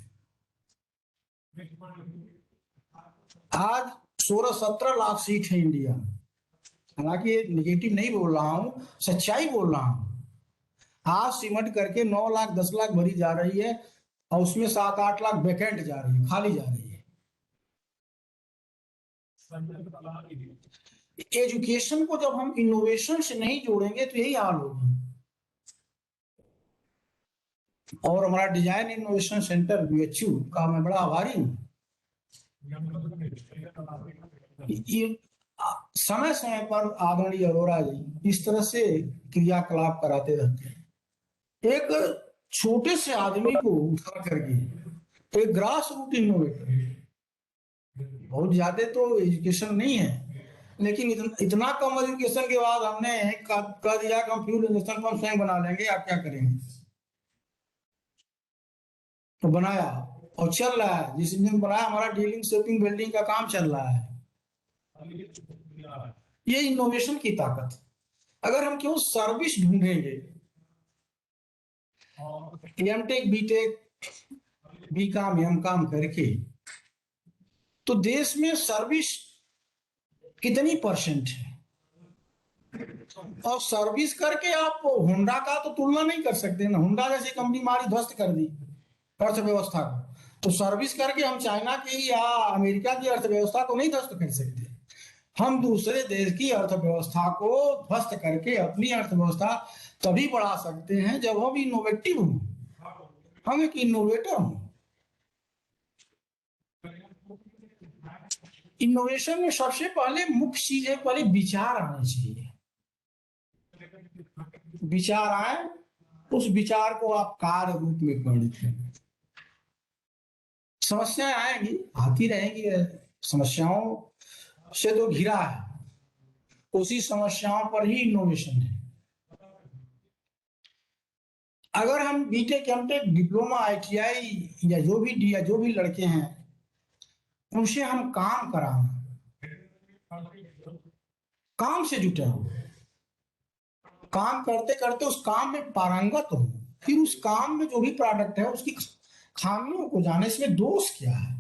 आज 16-17 लाख सीट है इंडिया में। हालांकि निगेटिव नहीं बोल रहा हूं, सच्चाई बोल रहा हूं। आज सिमट करके 9 लाख 10 लाख भरी जा रही है और उसमें 7-8 लाख वैकेंट जा रही है, खाली जा रही है। एजुकेशन को जब हम इनोवेशन से नहीं जोड़ेंगे तो यही हाल होगा। और हमारा डिजाइन इनोवेशन सेंटर बीएचयू का मैं बड़ा आभारी हूँ। ये समय समय पर आदरणीय अरोड़ा जी इस तरह से क्रियाकलाप कराते रहते हैं। एक छोटे से आदमी को उठा करके एक ग्रास रूट इनोवेटर, बहुत ज्यादा तो एजुकेशन नहीं है, लेकिन इतना कम एजुकेशन के बाद हमने कह दिया कि हम फ्यूल इंजेक्शन पंप स्वयं बना लेंगे, आप क्या करेंगे? तो बनाया और चल रहा है। जिस इंजन बनाया हमारा डीलिंग शेपिंग वेल्डिंग का काम चल रहा है। ये इनोवेशन की ताकत। अगर हम क्यों सर्विस ढूंढेंगे, एमटेक बीटेक बी काम एम काम करके, तो देश में सर्विस कितनी परसेंट है? और सर्विस करके आप होंडा का तो तुलना नहीं कर सकते ना, होंडा जैसी कंपनी हमारी ध्वस्त कर दी अर्थव्यवस्था को। तो सर्विस करके हम चाइना की या अमेरिका की अर्थव्यवस्था को नहीं ध्वस्त कर सकते। हम दूसरे देश की अर्थव्यवस्था को ध्वस्त करके अपनी अर्थव्यवस्था तभी बढ़ा सकते हैं जब हम इनोवेटिव हों, हम एक इनोवेटर हों। इनोवेशन में सबसे पहले मुख्य चीज है, पहले विचार आना चाहिए। विचार आए, उस विचार को आप कार्य रूप में परिणत करें। समस्याएं आएंगी, आती रहेंगी, समस्याओं से तो घिरा है, उसी समस्याओं पर ही इनोवेशन है। अगर हम बीटेक, एमटेक, डिप्लोमा, आईटीआई या जो भी लड़के हैं उनसे हम काम कराएं, काम से जुटे हो, काम करते करते उस काम में पारंगत हो, फिर उस काम में जो भी प्रोडक्ट है उसकी खामियों को जाने, इसमें दोष क्या है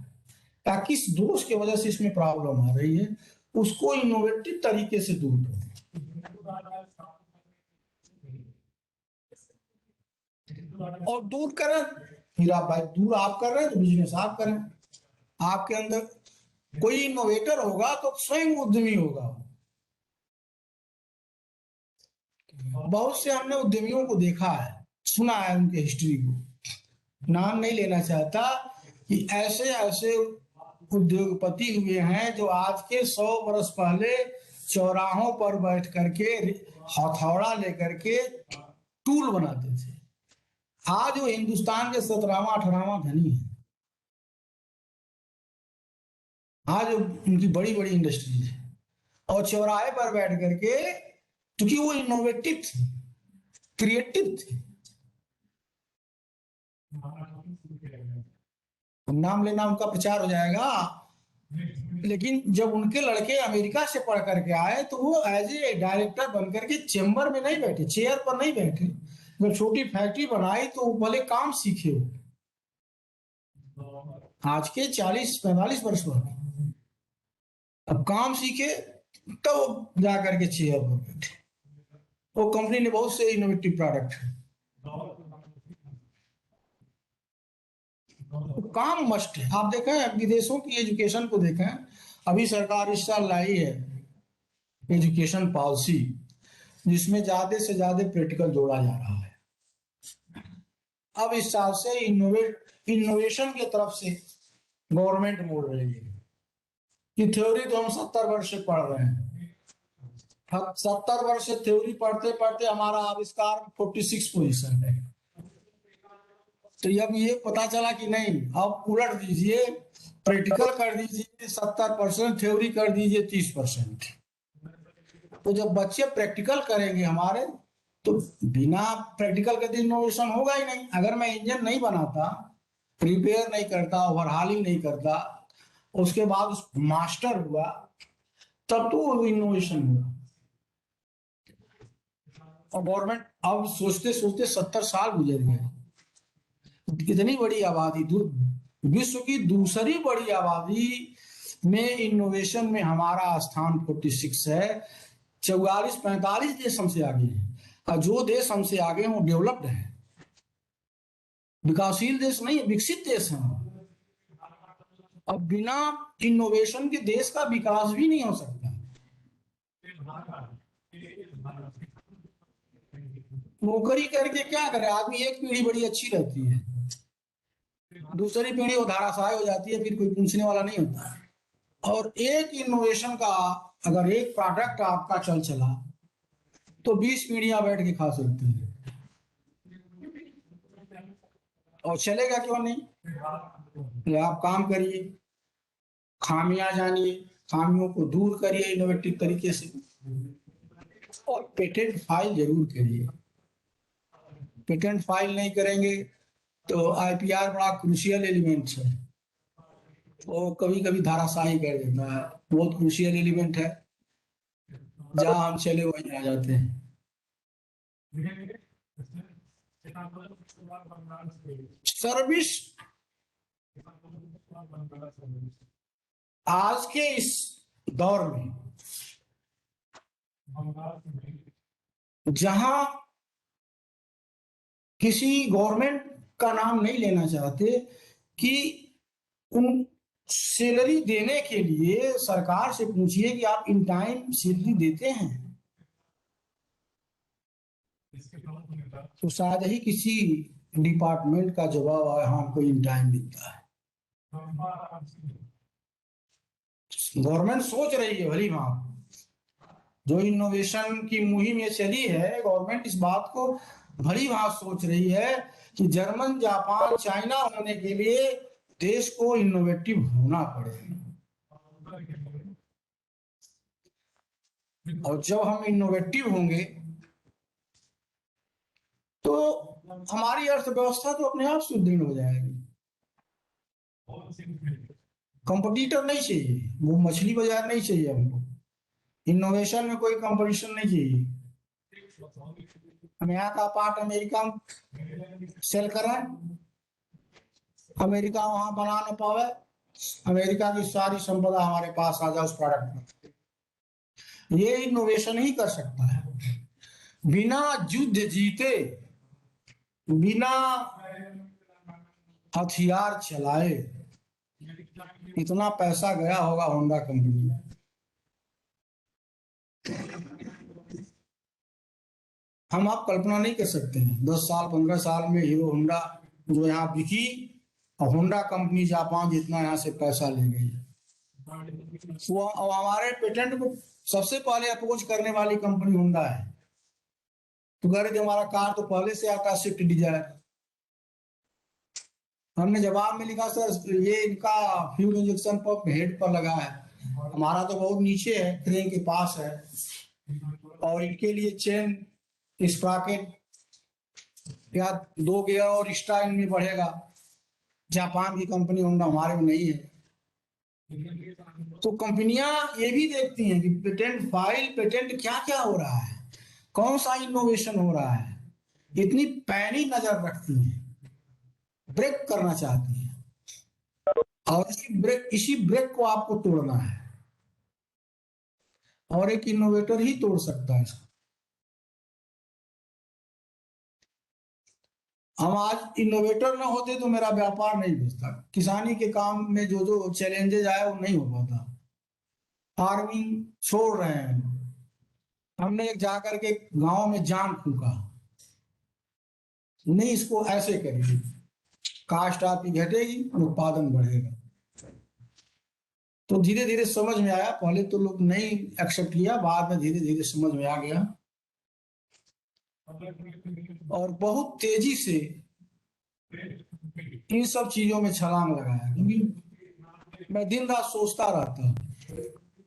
या किस दोष की वजह से इसमें प्रॉब्लम आ रही है, उसको इनोवेटिव तरीके से दूर करें। और दूर करें, फिर आप भाई दूर आप कर रहे हैं तो बिजनेस आप करें। आपके अंदर कोई इनोवेटर होगा तो स्वयं उद्यमी होगा। बहुत से हमने उद्यमियों को देखा है, सुना है उनके हिस्ट्री को, नाम नहीं लेना चाहता, कि ऐसे ऐसे उद्योगपति हुए हैं जो आज के 100 वर्ष पहले चौराहों पर बैठ करके हथौड़ा लेकर के टूल बनाते थे। आज वो हिंदुस्तान के 17वां 18वां धनी है। आज उनकी बड़ी बड़ी इंडस्ट्रीज है और चौराहे पर बैठ करके, क्योंकि वो इनोवेटिव थे, क्रिएटिव थे। नाम लेना उनका प्रचार हो जाएगा, लेकिन जब उनके लड़के अमेरिका से पढ़ करके आए तो वो एज ए डायरेक्टर बनकर के चेंबर में नहीं बैठे, चेयर पर नहीं बैठे। जब छोटी फैक्ट्री बनाई तो भले काम सीखे, आज के 40-45 वर्ष पर अब काम सीखे तो जाकर के चेयर पर बैठे। वो कंपनी ने बहुत से इनोवेटिव प्रोडक्ट है, काम मस्ट है। आप देखें विदेशों की एजुकेशन को देखें, अभी सरकार इस साल लाई है एजुकेशन पॉलिसी, जिसमें ज्यादा से ज्यादा प्रैक्टिकल जोड़ा जा रहा है। अब इस साल से इनोवेशन की तरफ से गवर्नमेंट मोड़ रही है कि थ्योरी तो हम 70 वर्ष से पढ़ रहे हैं, 70 वर्ष से थ्योरी पढ़ते पढ़ते हमारा आविष्कार 46 पोजीशन है। तो अब ये पता चला कि नहीं, अब उलट दीजिए, प्रैक्टिकल कर दीजिए 70%, थ्योरी कर दीजिए 30%। तो जब बच्चे प्रैक्टिकल करेंगे हमारे, तो बिना प्रैक्टिकल के तो इनोवेशन होगा ही नहीं। अगर मैं इंजन नहीं बनाता, रिपेयर नहीं करता, ओवरहालिंग नहीं करता, उसके बाद मास्टर हुआ, तब तो इनोवेशन हुआ। और गवर्नमेंट अब सोचते सोचते 70 साल गुजर गए। इतनी बड़ी आबादी, विश्व की दूसरी बड़ी आबादी में इनोवेशन में हमारा स्थान 46 है। 44-45 देश हमसे आगे हैं, और जो देश हमसे आगे हैं वो डेवलप्ड है, विकासशील देश नहीं, विकसित देश है। अब बिना इनोवेशन के देश का विकास भी नहीं हो सकता। नौकरी करके क्या करे आदमी, एक पीढ़ी बड़ी अच्छी रहती है, दूसरी पीढ़ी वो धाराशायी हो जाती है, फिर कोई पूछने वाला नहीं होता है। और एक इनोवेशन का अगर एक प्रोडक्ट आपका चल चला तो 20 पीढ़ियां बैठ के खा सकती है, और चलेगा क्यों नहीं। आप काम करिए, खामियां जानिए, खामियों को दूर करिए इनोवेटिव तरीके से, और पेटेंट फाइल जरूर करिए। पेटेंट फाइल नहीं करेंगे तो आईपीआर बड़ा क्रूशियल एलिमेंट है, वो कभी कभी धाराशाही कर देता है। बहुत क्रूशियल एलिमेंट है, जहां हम चले वहीं आ जाते हैं। सर्विस आज के इस दौर में जहां किसी गवर्नमेंट का नाम नहीं लेना चाहते कि उन सैलरी देने के लिए सरकार से पूछिए कि आप इन टाइम सैलरी देते हैं, तो शायद ही किसी डिपार्टमेंट का जवाब आए हाँ हमको इन टाइम मिलता है। गवर्नमेंट सोच रही है भली भांति, जो इनोवेशन की मुहिम ये चली है, गवर्नमेंट इस बात को भली भांति सोच रही है कि जर्मन, जापान, चाइना होने के लिए देश को इनोवेटिव होना पड़ेगा, और जब हम इनोवेटिव होंगे तो हमारी अर्थव्यवस्था तो अपने आप सुदृढ़ हो जाएगी। कंपटीटर नहीं चाहिए, वो मछली बाजार नहीं चाहिए हमको। इनोवेशन में कोई कंपटीशन नहीं चाहिए। हम यहाँ का पार्ट अमेरिका में सेल करें, अमेरिका वहां बना न पावे, अमेरिका की सारी संपदा हमारे पास आ जाए उस प्रोडक्ट में। ये इनोवेशन ही कर सकता है। बिना युद्ध जीते, बिना हथियार चलाए इतना पैसा गया होगा होंडा कंपनी में। हम आप कल्पना नहीं कर सकते हैं 10 साल 15 साल में हीरो होंडा जो यहाँ बिकी, और होंडा कंपनी जापान जितना यहाँ से पैसा ले गई। वो अब हमारे पेटेंट को सबसे पहले अप्रोच करने वाली कंपनी होंडा है। तो कह रहे थे हमारा कार तो पहले से आता स्विफ्ट डिजायर। हमने जवाब में लिखा सर ये इनका फ्यूल इंजेक्शन पंप हेड पर लगा है, हमारा तो बहुत नीचे है, क्रेन के पास है, और इनके लिए चेन स्प्रॉकेट या 2 गियर और एक्स्ट्रा इनमें बढ़ेगा। जापान की कंपनी होंडा, हमारे में नहीं है। तो कंपनियां ये भी देखती हैं कि पेटेंट फाइल, पेटेंट क्या क्या हो रहा है, कौन सा इनोवेशन हो रहा है, इतनी पैनी नजर रखती हैं, ब्रेक करना चाहती हैं, और इसी ब्रेक को आपको तोड़ना है, और एक इनोवेटर ही तोड़ सकता है इसको। हम आज इनोवेटर ना होते तो मेरा व्यापार नहीं बचता। किसानी के काम में जो जो चैलेंजेस आए वो नहीं हो पाता। फार्मिंग छोड़ रहे हैं। हमने एक जाकर के गांव में जान फूका, नहीं इसको ऐसे करिए, कास्ट आपकी घटेगी, उत्पादन बढ़ेगा। तो धीरे धीरे समझ में आया, पहले तो लोग नहीं एक्सेप्ट किया, बाद में धीरे धीरे समझ में आ गया, और बहुत तेजी से इन सब चीजों में छलांग लगाया। क्योंकि मैं दिन रात सोचता रहता हूँ,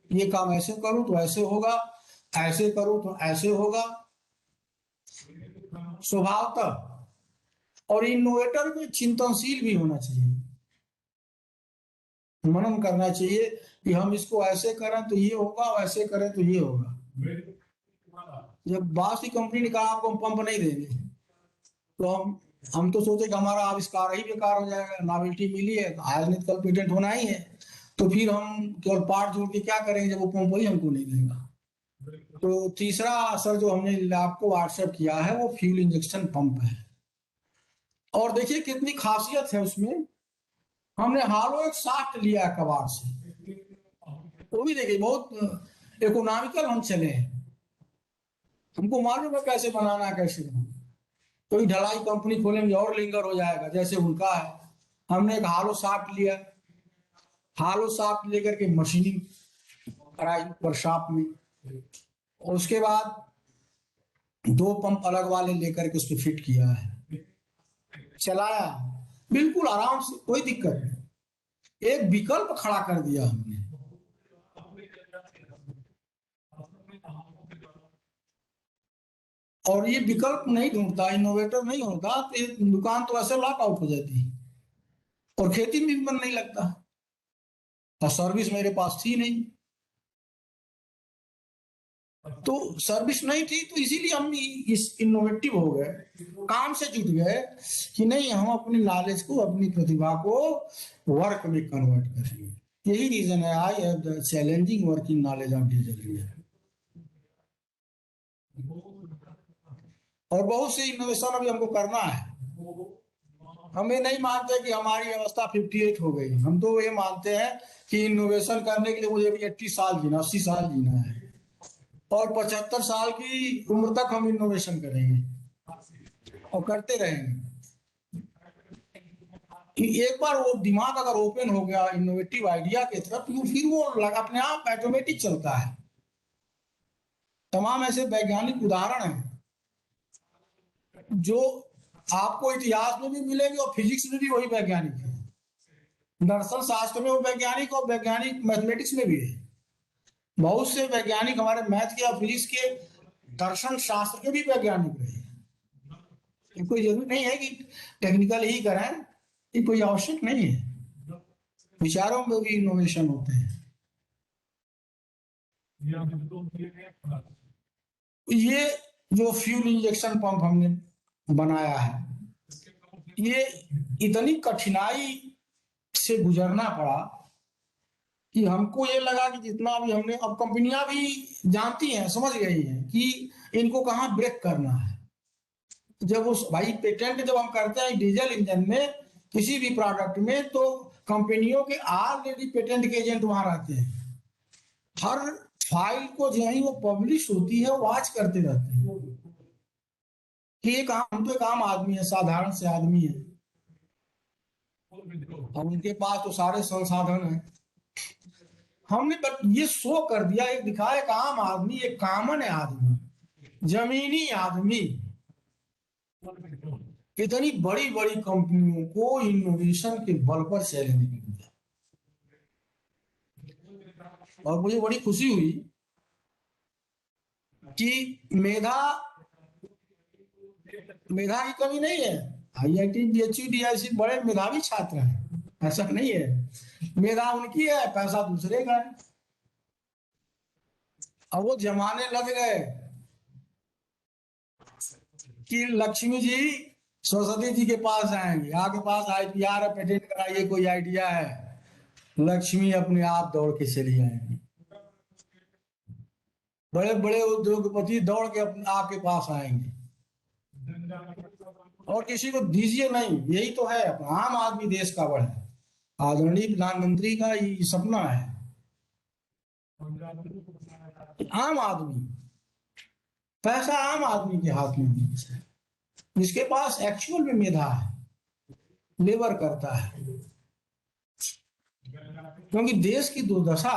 ये काम ऐसे करूं तो ऐसे होगा, ऐसे करूं तो ऐसे होगा, स्वभावतः। और इनोवेटर में चिंतनशील भी होना चाहिए, मनन करना चाहिए कि हम इसको ऐसे करें तो ये होगा, वैसे करें तो ये होगा। जब बास की कंपनी ने कहा आपको हम पंप नहीं देंगे, तो हम तो सोचे कि हमारा आविष्कार ही बेकार हो जाएगा, नॉवेल्टी मिली है आज नहीं कल पेटेंट होना ही है, तो फिर हम केवल पार्ट जोड़ के क्या करेंगे जब वो पंप ही हमको नहीं देगा। तो तीसरा असर जो हमने आपको व्हाट्सएप किया है वो फ्यूल इंजेक्शन पंप है। और देखिए कितनी खासियत है उसमें, हमने हालो एक शाफ्ट लिया कबाड़ से, वो भी देखिए बहुत इकोनॉमिकल हम चले हैं, हमको मालूम है कैसे बनाना है कैसे बनाना। कोई ढलाई कंपनी खोलेंगे और लिंगर हो जाएगा जैसे उनका है। हमने एक हालो शाफ्ट लिया, हालो शाफ्ट लेकर के मशीनिंग कराई वर्कशॉप में, और उसके बाद 2 पंप अलग वाले लेकर के उस पर फिट किया है, चलाया बिल्कुल आराम से, कोई दिक्कत नहीं। एक विकल्प खड़ा कर दिया हमने। और ये विकल्प नहीं ढूंढता, इनोवेटर नहीं होता तो ये दुकान तो ऐसे लॉक आउट हो जाती है, और खेती में भी मन नहीं लगता, और सर्विस मेरे पास थी नहीं। तो सर्विस नहीं थी, तो इसीलिए हम इस इनोवेटिव हो गए, काम से जुट गए कि नहीं हम अपनी नॉलेज को, अपनी प्रतिभा को वर्क में कन्वर्ट करेंगे। यही रीजन है I have the challenging working knowledge of digital. और बहुत से इनोवेशन अभी हमको करना है। हम ये नहीं मानते कि हमारी अवस्था 58 हो गई, हम तो ये मानते हैं कि इनोवेशन करने के लिए मुझे 80 साल जीना, 80 साल जीना है, और 75 साल की उम्र तक हम इनोवेशन करेंगे और करते रहेंगे। कि एक बार वो दिमाग अगर ओपन हो गया इनोवेटिव आइडिया की तरफ, तो फिर वो अपने आप ऑटोमेटिक चलता है। तमाम ऐसे वैज्ञानिक उदाहरण हैं जो आपको इतिहास में भी मिलेंगे और फिजिक्स में भी वही वैज्ञानिक है। दर्शन शास्त्र में वो वैज्ञानिक, और वैज्ञानिक मैथमेटिक्स में भी है। बहुत से वैज्ञानिक हमारे मैथ के और फिजिक्स के, दर्शन शास्त्र के भी वैज्ञानिक रहे। कोई जरूरी नहीं है कि टेक्निकल ही करें, ये कोई आवश्यक नहीं है। विचारों में भी इनोवेशन होते हैं। ये जो फ्यूल इंजेक्शन पंप हमने बनाया है, ये इतनी कठिनाई से गुजरना पड़ा कि हमको ये लगा कि जितना भी हमने, अब कंपनियां भी जानती हैं, समझ गई हैं कि इनको कहाँ ब्रेक करना है। जब उस भाई पेटेंट जब हम करते हैं डीजल इंजन में किसी भी प्रोडक्ट में, तो कंपनियों के ऑलरेडी पेटेंट के एजेंट वहां रहते हैं। हर फाइल को जो ही वो पब्लिश होती है, वो वॉच करते रहते हैं कि एक हम तो एक आम आदमी है, साधारण से आदमी है, अब उनके पास तो सारे संसाधन हैं। हमने बट ये शो कर दिया, एक दिखाया एक आम आदमी, एक कॉमन आदमी, जमीनी आदमी इतनी बड़ी बड़ी कंपनियों को इनोवेशन के बल पर चैलेंज किया। और मुझे बड़ी खुशी हुई कि मेधा की कमी नहीं है। IIT BHU DIC बड़े मेधावी छात्र हैं, ऐसा नहीं है। मेधा उनकी है, पैसा दूसरे का है। अब वो जमाने लग गए कि लक्ष्मी जी सरस्वती जी के पास आएंगे, आपके पास IPR है, पेटेंट कराइए, कोई आइडिया है, लक्ष्मी अपने आप दौड़ के चली आएंगी। बड़े बड़े उद्योगपति दौड़ के आपके पास आएंगे, और किसी को दीजिए नहीं। यही तो है, आम आदमी देश का बड़ा है। आदरणीय प्रधानमंत्री का ये सपना है, आम आदमी, पैसा आम आदमी के हाथ में होना चाहिए, जिसके पास एक्चुअल में मेधा है, लेबर करता है। क्योंकि देश की दुर्दशा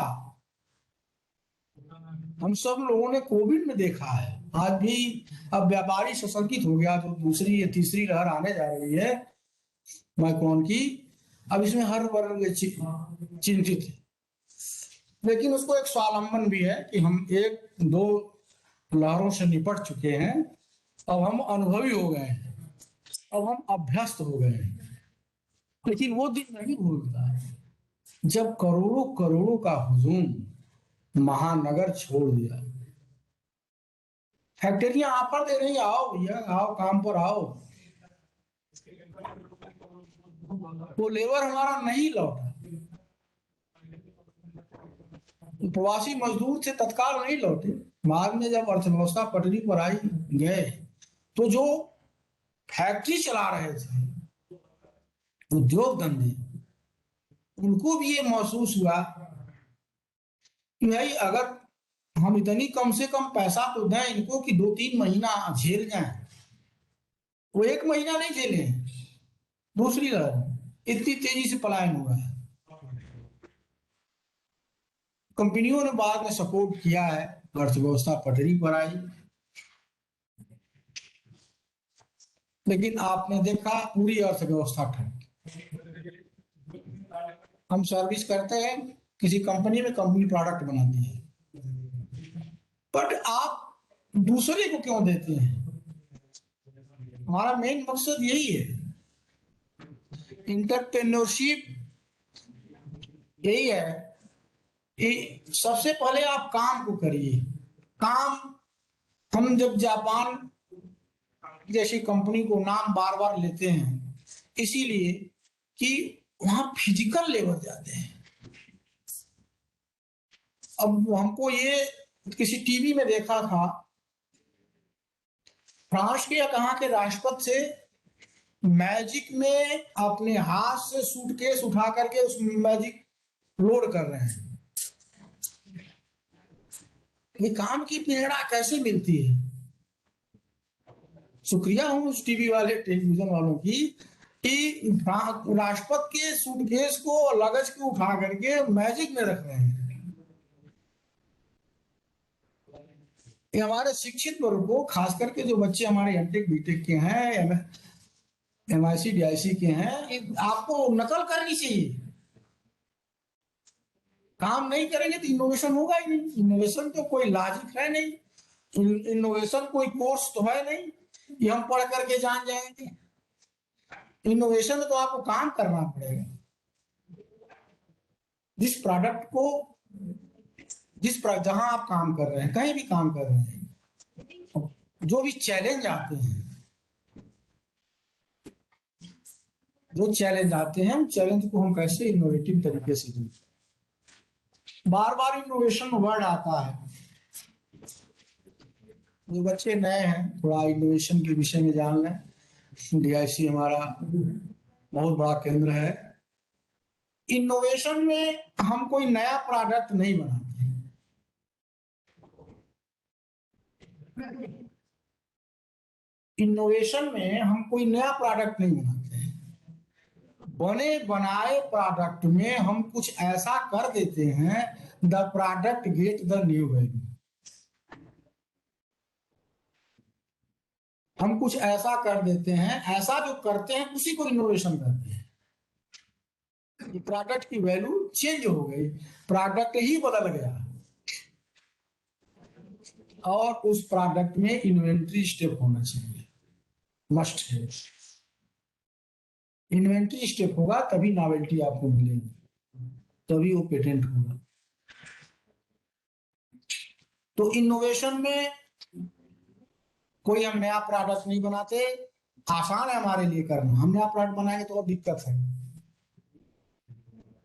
हम सब लोगों ने कोविड में देखा है। आज भी अब व्यापारी सशंकित हो गया, जो दूसरी या तीसरी लहर आने जा रही है माइक्रोन की, अब इसमें हर वर्ग चिंतित है। लेकिन उसको एक स्वावलंबन भी है कि हम एक दो लहरों से निपट चुके हैं, अब हम अनुभवी हो गए हैं, अब हम अभ्यस्त हो गए हैं। लेकिन वो दिन नहीं भूलता जब करोड़ों करोड़ों का हुजूम महानगर छोड़ दिया। फैक्ट्रियां ऑफर दे रही, आओ भैया, आओ काम पर आओ। वो लेबर हमारा नहीं लौटा, प्रवासी मजदूर थे, तत्काल नहीं लौटे। बाद में जब अर्थव्यवस्था पटरी पर आई गए, तो जो फैक्ट्री चला रहे थे, उद्योग धंधे, उनको भी ये महसूस हुआ कि भाई अगर हम इतनी कम से कम पैसा तो दें इनको कि 2-3 महीना झेल जाएं, वो 1 महीना नहीं झेले। दूसरी लहर इतनी तेजी से पलायन हुआ है। कंपनियों ने बाद में सपोर्ट किया है, अर्थव्यवस्था पटरी पर आई। लेकिन आपने देखा पूरी अर्थव्यवस्था ठप। हम सर्विस करते हैं किसी कंपनी में, कंपनी प्रोडक्ट बनाती है, बट आप दूसरे को क्यों देते हैं? हमारा मेन मकसद यही है, इंटरप्रेन्योरशिप यही है कि सबसे पहले आप काम को करिए। काम, हम जब जापान जैसी कंपनी को नाम बार बार लेते हैं, इसीलिए कि वहां फिजिकल लेबर जाते हैं। अब हमको ये किसी टीवी में देखा था, फ्रांस के या कहाँ के राष्ट्रपति से मैजिक में अपने हाथ से सूटकेस उठा करके उस मैजिक लोड कर रहे हैं। ये काम की प्रेरणा कैसे मिलती है? शुक्रिया हूं उस टीवी वाले, टेलीविजन वालों की, कि राष्ट्रपति के सूटकेस को, लगेज को उठा करके मैजिक में रख रहे हैं। ये हमारे शिक्षित वर्ग को, खास करके जो बच्चे हमारे एमटेक बीटेक के हैं, MIC DIC के हैं, आपको नकल करनी चाहिए। काम नहीं करेंगे तो इनोवेशन होगा ही नहीं। इनोवेशन तो कोई लॉजिक है नहीं, इनोवेशन कोई कोर्स तो है नहीं कि हम पढ़ करके जान जाएंगे। इनोवेशन तो आपको काम करना पड़ेगा। जिस प्रोडक्ट को जहां आप काम कर रहे हैं, कहीं भी काम कर रहे हैं, जो भी चैलेंज आते हैं, चैलेंज को हम कैसे इनोवेटिव तरीके से दें। बार बार इनोवेशन वर्ड आता है। जो बच्चे नए हैं, थोड़ा इनोवेशन के विषय में जान लें। डीआईसी हमारा बहुत बड़ा केंद्र है। इनोवेशन में हम कोई नया प्रोडक्ट नहीं बनाते। इनोवेशन में हम कोई नया प्रोडक्ट नहीं बनाते हैं। बने बनाए प्रोडक्ट में हम कुछ ऐसा कर देते हैं, the product get the new value. हम कुछ ऐसा कर देते हैं, ऐसा जो करते हैं उसी को इनोवेशन कहते हैं। प्रोडक्ट की वैल्यू चेंज हो गई, प्रोडक्ट ही बदल गया, और उस प्रोडक्ट में इन्वेंट्री स्टेप होना चाहिए, मस्ट है। इन्वेंट्री स्टेप होगा तभी नॉवेल्टी आपको मिलेगी, तभी वो पेटेंट होगा। तो इनोवेशन में कोई हम नया प्रोडक्ट नहीं बनाते। आसान है हमारे लिए करना, हम नया प्रोडक्ट बनाएंगे तो और दिक्कत है।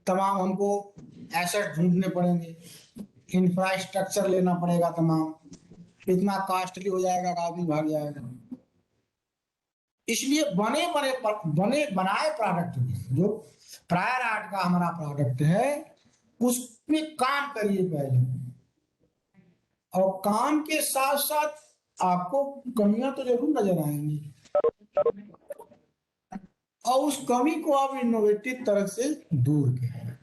तमाम हमको एसेट ढूंढने पड़ेंगे, इंफ्रास्ट्रक्चर लेना पड़ेगा, तमाम इतना कॉस्टली हो जाएगा कि आदमी भाग जाएगा। इसलिए बने बनाए प्रोडक्ट में, जो प्रायर आर्ट का हमारा प्रोडक्ट है, उसमें काम करिए पहले, और काम के साथ साथ आपको कमियां तो जरूर नजर आएंगी, और उस कमी को आप इनोवेटिव तरह से दूर करें।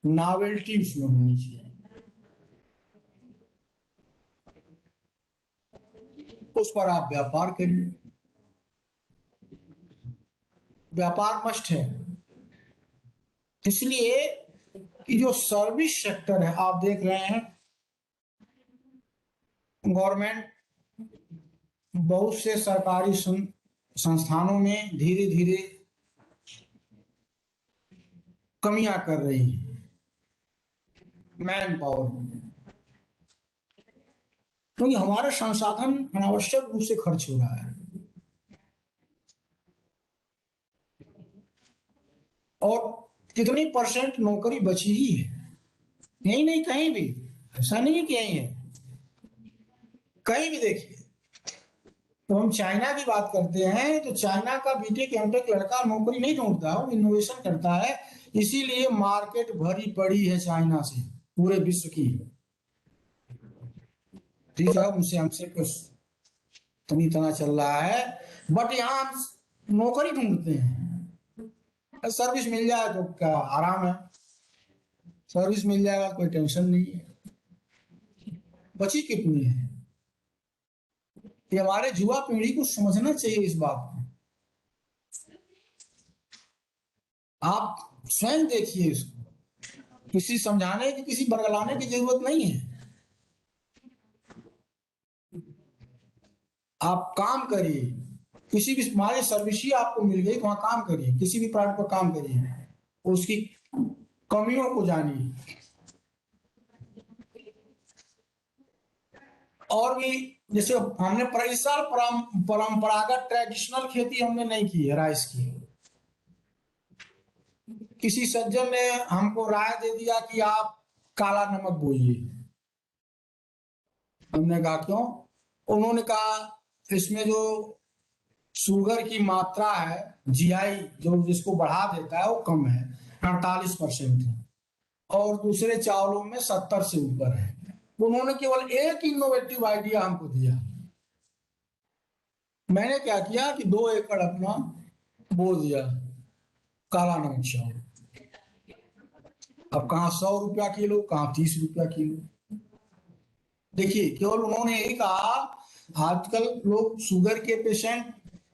नॉवेल्टी उसमें होनी चाहिए, उस पर आप व्यापार करिए। व्यापार मस्ट है। इसलिए कि जो सर्विस सेक्टर है, आप देख रहे हैं गवर्नमेंट बहुत से सरकारी संस्थानों में धीरे धीरे कमियां कर रही है मैन पावर में, क्योंकि हमारे संसाधन अनावश्यक रूप से खर्च हो रहा है। और कितनी परसेंट नौकरी बची ही है, यही नहीं कहीं भी, ऐसा नहीं है कि यही है, कहीं भी देखिए। तो हम चाइना की बात करते हैं, तो चाइना का बीटेक एमटेक लड़का नौकरी नहीं ढूंढता, वो इनोवेशन करता है। इसीलिए मार्केट भरी पड़ी है चाइना से, पूरे विश्व की। ठीक है, उनसे हमसे कुछ तनी तना चल रहा है, बट यहाँ हम नौकरी ढूंढते हैं। सर्विस मिल जाए तो क्या आराम है, सर्विस मिल जाएगा कोई टेंशन नहीं है। बची कितनी है, ये हमारे युवा पीढ़ी को समझना चाहिए इस बात को। आप स्वयं देखिए इसको, किसी समझाने की, किसी बरगलाने की जरूरत नहीं है। आप काम करिए, किसी भी हमारी सर्विस ही आपको मिल गई, वहां काम करिए, किसी भी प्रोडक्ट पर काम करिए, उसकी कमियों को जानिए। और भी जैसे हमने इस साल परंपरागत ट्रेडिशनल खेती हमने नहीं की है, राइस की। किसी सज्जन ने हमको राय दे दिया कि आप काला नमक बोइए। हमने कहा क्यों? उन्होंने कहा इसमें जो शुगर की मात्रा है, जीआई जो जिसको बढ़ा देता है, वो कम है, 48% है, और दूसरे चावलों में 70 से ऊपर है। उन्होंने केवल एक इनोवेटिव आइडिया हमको दिया। मैंने क्या किया कि 2 एकड़ अपना बो दिया काला नमक चावल। अब कहाँ 100 रुपया किलो, कहाँ 30 रुपया किलो। देखिए, केवल उन्होंने यही कहा, आजकल लोग शुगर के पेशेंट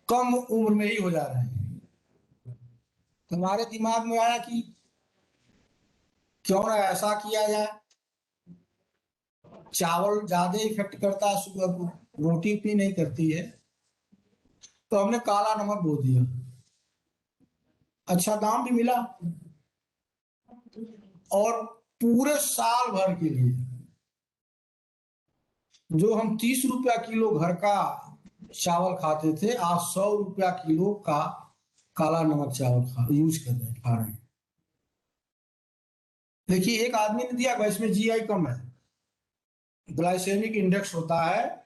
कम उम्र में ही हो जा रहे हैं। तो हमारे दिमाग में आया कि क्यों ना ऐसा किया जाए, चावल ज्यादा इफेक्ट करता है शुगर को, रोटी इतनी नहीं करती है, तो हमने काला नमक बो दिया, अच्छा दाम भी मिला, और पूरे साल भर के लिए जो हम 30 रुपया किलो घर का चावल खाते थे, आज 100 रुपया किलो का काला नमक चावल यूज कर रहे हैं, खा रहे हैं। देखिए, एक आदमी ने दिया, इसमें जीआई कम है, ग्लाइसेमिक इंडेक्स होता है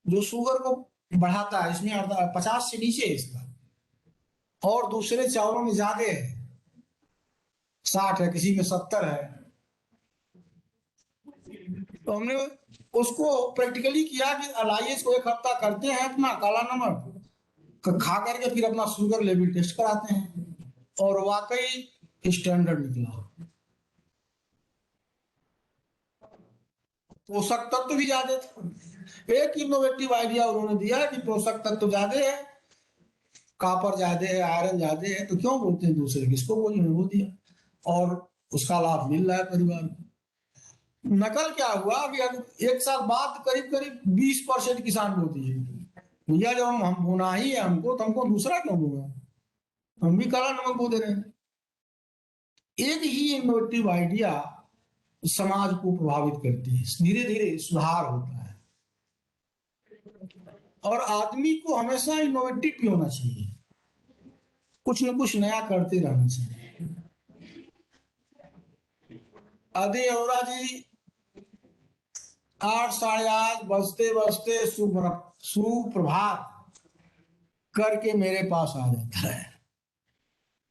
जो शुगर को बढ़ाता है, इसमें 50 से नीचे है इसका, और दूसरे चावलों में ज्यादा है, 60 है, किसी में 70 है। तो हमने उसको प्रैक्टिकली किया कि अलाइस को 1 हफ्ता करते हैं अपना काला नमक खा करके, फिर अपना शुगर लेवल टेस्ट कराते हैं, और वाकई स्टैंडर्ड निकला। पोषक तत्व भी ज्यादा थे। एक इनोवेटिव आइडिया उन्होंने दिया कि पोषक तत्व ज्यादा है, कॉपर ज्यादा है, आयरन ज्यादा है, तो क्यों बोलते हैं दूसरे, किसको बोलिए, वो दिया, और उसका लाभ मिल रहा है परिवार को। नकल क्या हुआ कि 1 साल बाद करीब करीब 20% किसान बोलती है, भैया जब हम बोना ही है हमको, तो हमको दूसरा क्यों बोला, हम भी काला नमक बो दे रहे हैं। एक ही इनोवेटिव आइडिया समाज को प्रभावित करती है, धीरे धीरे सुधार होता है, और आदमी को हमेशा इनोवेटिव भी होना चाहिए, कुछ न कुछ नया करते रहना चाहिए। आदि अरोड़ा जी 8 साढ़े 8 बजते बजते सुप्रभात करके मेरे पास आ जाता है,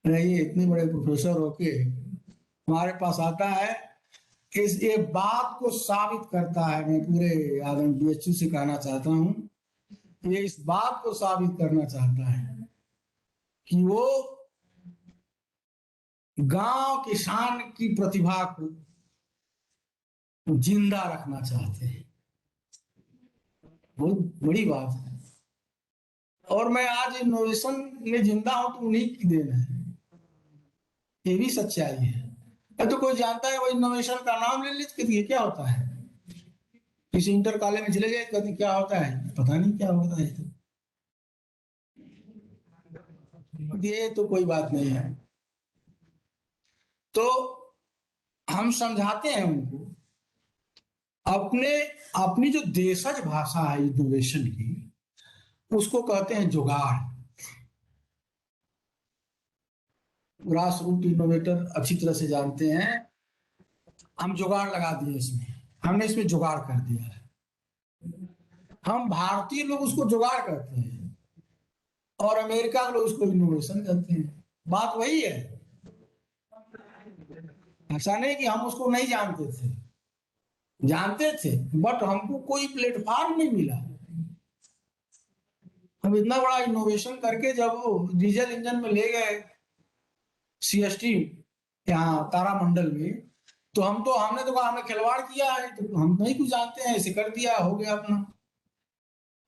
नहीं इतने बड़े प्रोफेसर होके हमारे पास आता है, इस ये बात को साबित करता है, मैं पूरे आदम बीएचयू से कहना चाहता हूं, ये इस बात को साबित करना चाहता है कि वो गांव किसान की प्रतिभा को जिंदा रखना चाहते हैं, बहुत बड़ी बात है। और मैं आज इनोवेशन में जिंदा हूं तो उन्हीं की देन है, ये भी सच्चाई है। तो कोई जानता है वो इनोवेशन का नाम ले लेते कि क्या होता है, किसी इंटर कॉलेज में चले गए, कहते क्या होता है, पता नहीं क्या होता है, ये तो कोई बात नहीं है। तो हम समझाते हैं उनको, अपने अपनी जो देशज भाषा है इनोवेशन की, उसको कहते हैं जुगाड़। ग्रास रूट इनोवेटर अच्छी तरह से जानते हैं, हम जुगाड़ लगा दिए इसमें, हमने इसमें जुगाड़ कर दिया है, हम भारतीय लोग उसको जुगाड़ करते हैं, और अमेरिका के लोग उसको इनोवेशन करते हैं, बात वही है। ऐसा नहीं कि हम उसको नहीं जानते थे, जानते थे, बट हमको कोई प्लेटफॉर्म नहीं मिला। हम इतना बड़ा इनोवेशन करके जब वो डीजल इंजन में ले गए सीएसटी यहाँ तारामंडल में, तो हमने तो कहा हमने खिलवाड़ किया है, तो हम नहीं कुछ जानते हैं, ऐसे कर दिया, हो गया अपना।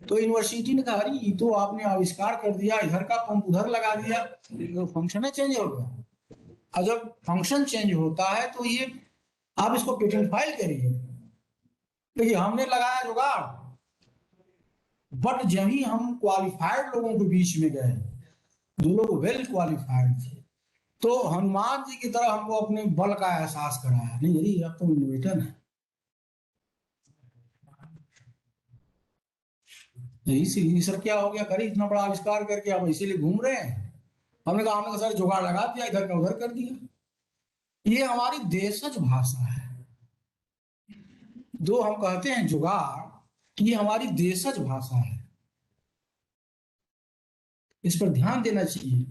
तो यूनिवर्सिटी ने कहा अरे ये तो आपने आविष्कार कर दिया, इधर का पंप उधर लगा दिया, तो फंक्शन चेंज हो गया। और जब फंक्शन चेंज होता है तो ये आप इसको पेटेंट फाइल करिए। देखिए हमने लगाया जुगाड़, बट जब ही हम क्वालिफाइड लोगों के बीच में गए, जो लोग वेल क्वालिफाइड थे, तो हनुमान जी की तरह हमको अपने बल का एहसास कराया, नहीं यही अब तो इनोवेटर है। इसीलिए सर क्या हो गया, करी इतना बड़ा आविष्कार करके आप इसीलिए घूम रहे हैं। हमने कहा सर जुगाड़ लगा दिया, इधर का उधर कर दिया। ये हमारी देशज भाषा है, जो हम कहते हैं जुगाड़, ये हमारी देशज भाषा है, इस पर ध्यान देना चाहिए।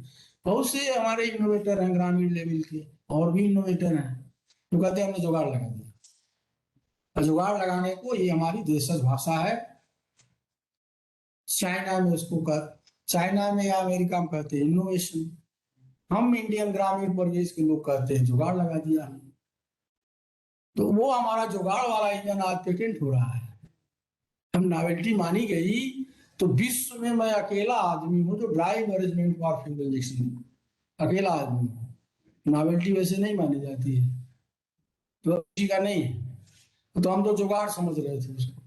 बहुत से हमारे इनोवेटर हैं ग्रामीण लेवल के, और भी इनोवेटर हैं जो कहते हैं हमने जुगाड़ लगा दिया। जुगाड़ लगाने को ये हमारी देशज भाषा है। चाइना में चाइना में या अमेरिका में कहते हैं इनोवेशन, हम इंडियन ग्रामीण परिवेश के लोग कहते हैं जुगाड़ लगा दिया। तो वो हमारा जुगाड़ वाला इंजन आज पेटेंट हो रहा है, हम नॉवेल्टी मानी गई, तो विश्व में मैं अकेला आदमी हूं जो dry management for fuel injection, अकेला आदमी हूं। नॉवेल्टी वैसे नहीं मानी जाती है। तो किसी का नहीं है, तो हम तो जुगाड़ समझ रहे थे उसको।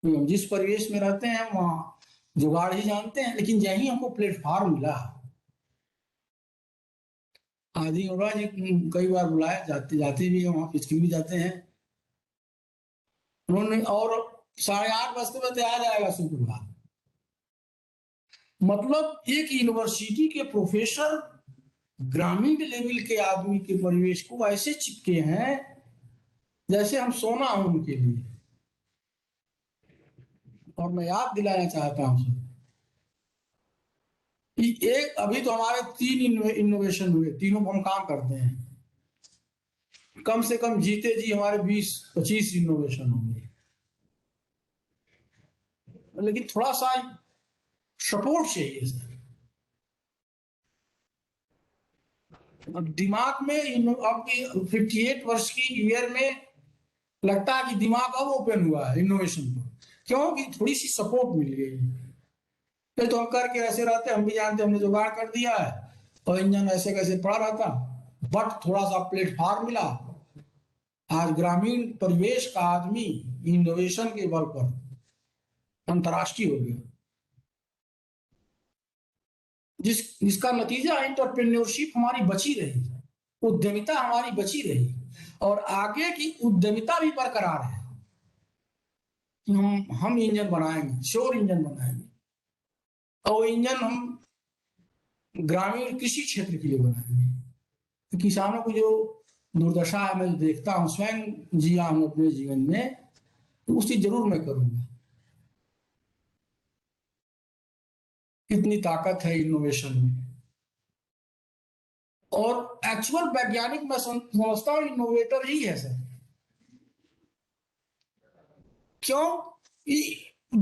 तो हम जिस परिवेश में रहते हैं वहाँ जुगाड़ ही जानते हैं, लेकिन यही हमको प्लेटफॉर्म मिला। आदि होगा जी, कई बार बुलाया, जाते जाते भी हैं वहाँ, पिछली भी जाते हैं उन्होंने। और 8:30 बजते बजते आ जाएगा सुप्रभात। मतलब एक यूनिवर्सिटी के प्रोफेसर ग्रामीण लेवल के आदमी के परिवेश को ऐसे चिपके हैं जैसे हम सोना हूं उनके लिए। और मैं याद दिलाना चाहता हूं सर कि एक अभी तो हमारे 3 इनोवेशन हुए, तीनों पर हम काम करते हैं। कम से कम जीते जी हमारे 20-25 इनोवेशन होंगे, लेकिन थोड़ा सा सपोर्ट चाहिए सर। अब दिमाग में अब 58 वर्ष की ईयर में लगता है कि दिमाग अब ओपन हुआ है इनोवेशन पर, क्योंकि थोड़ी सी सपोर्ट मिल गई। नहीं तो हम करके ऐसे रहते, हम भी जानते हमने जुगाड़ कर दिया है और इंजन ऐसे कैसे पड़ा रहता। बट थोड़ा सा प्लेटफॉर्म मिला, आज ग्रामीण परिवेश का आदमी इनोवेशन के बल पर अंतर्राष्ट्रीय हो गया, जिसका नतीजा एंटरप्रेन्योरशिप हमारी बची रही, उद्यमिता हमारी बची रही, और आगे की उद्यमिता भी बरकरार है कि हम इंजन बनाएंगे, श्योर इंजन बनाएंगे। और इंजन हम ग्रामीण कृषि क्षेत्र के लिए बनाएंगे। तो किसानों को जो दुर्दशा है मैं देखता हूँ, स्वयं जिया हूं अपने जीवन में, तो उसी जरूर मैं करूंगा। कितनी ताकत है इनोवेशन में। और एक्चुअल वैज्ञानिक मैं समझता हूँ इनोवेटर ही है सर। क्यों?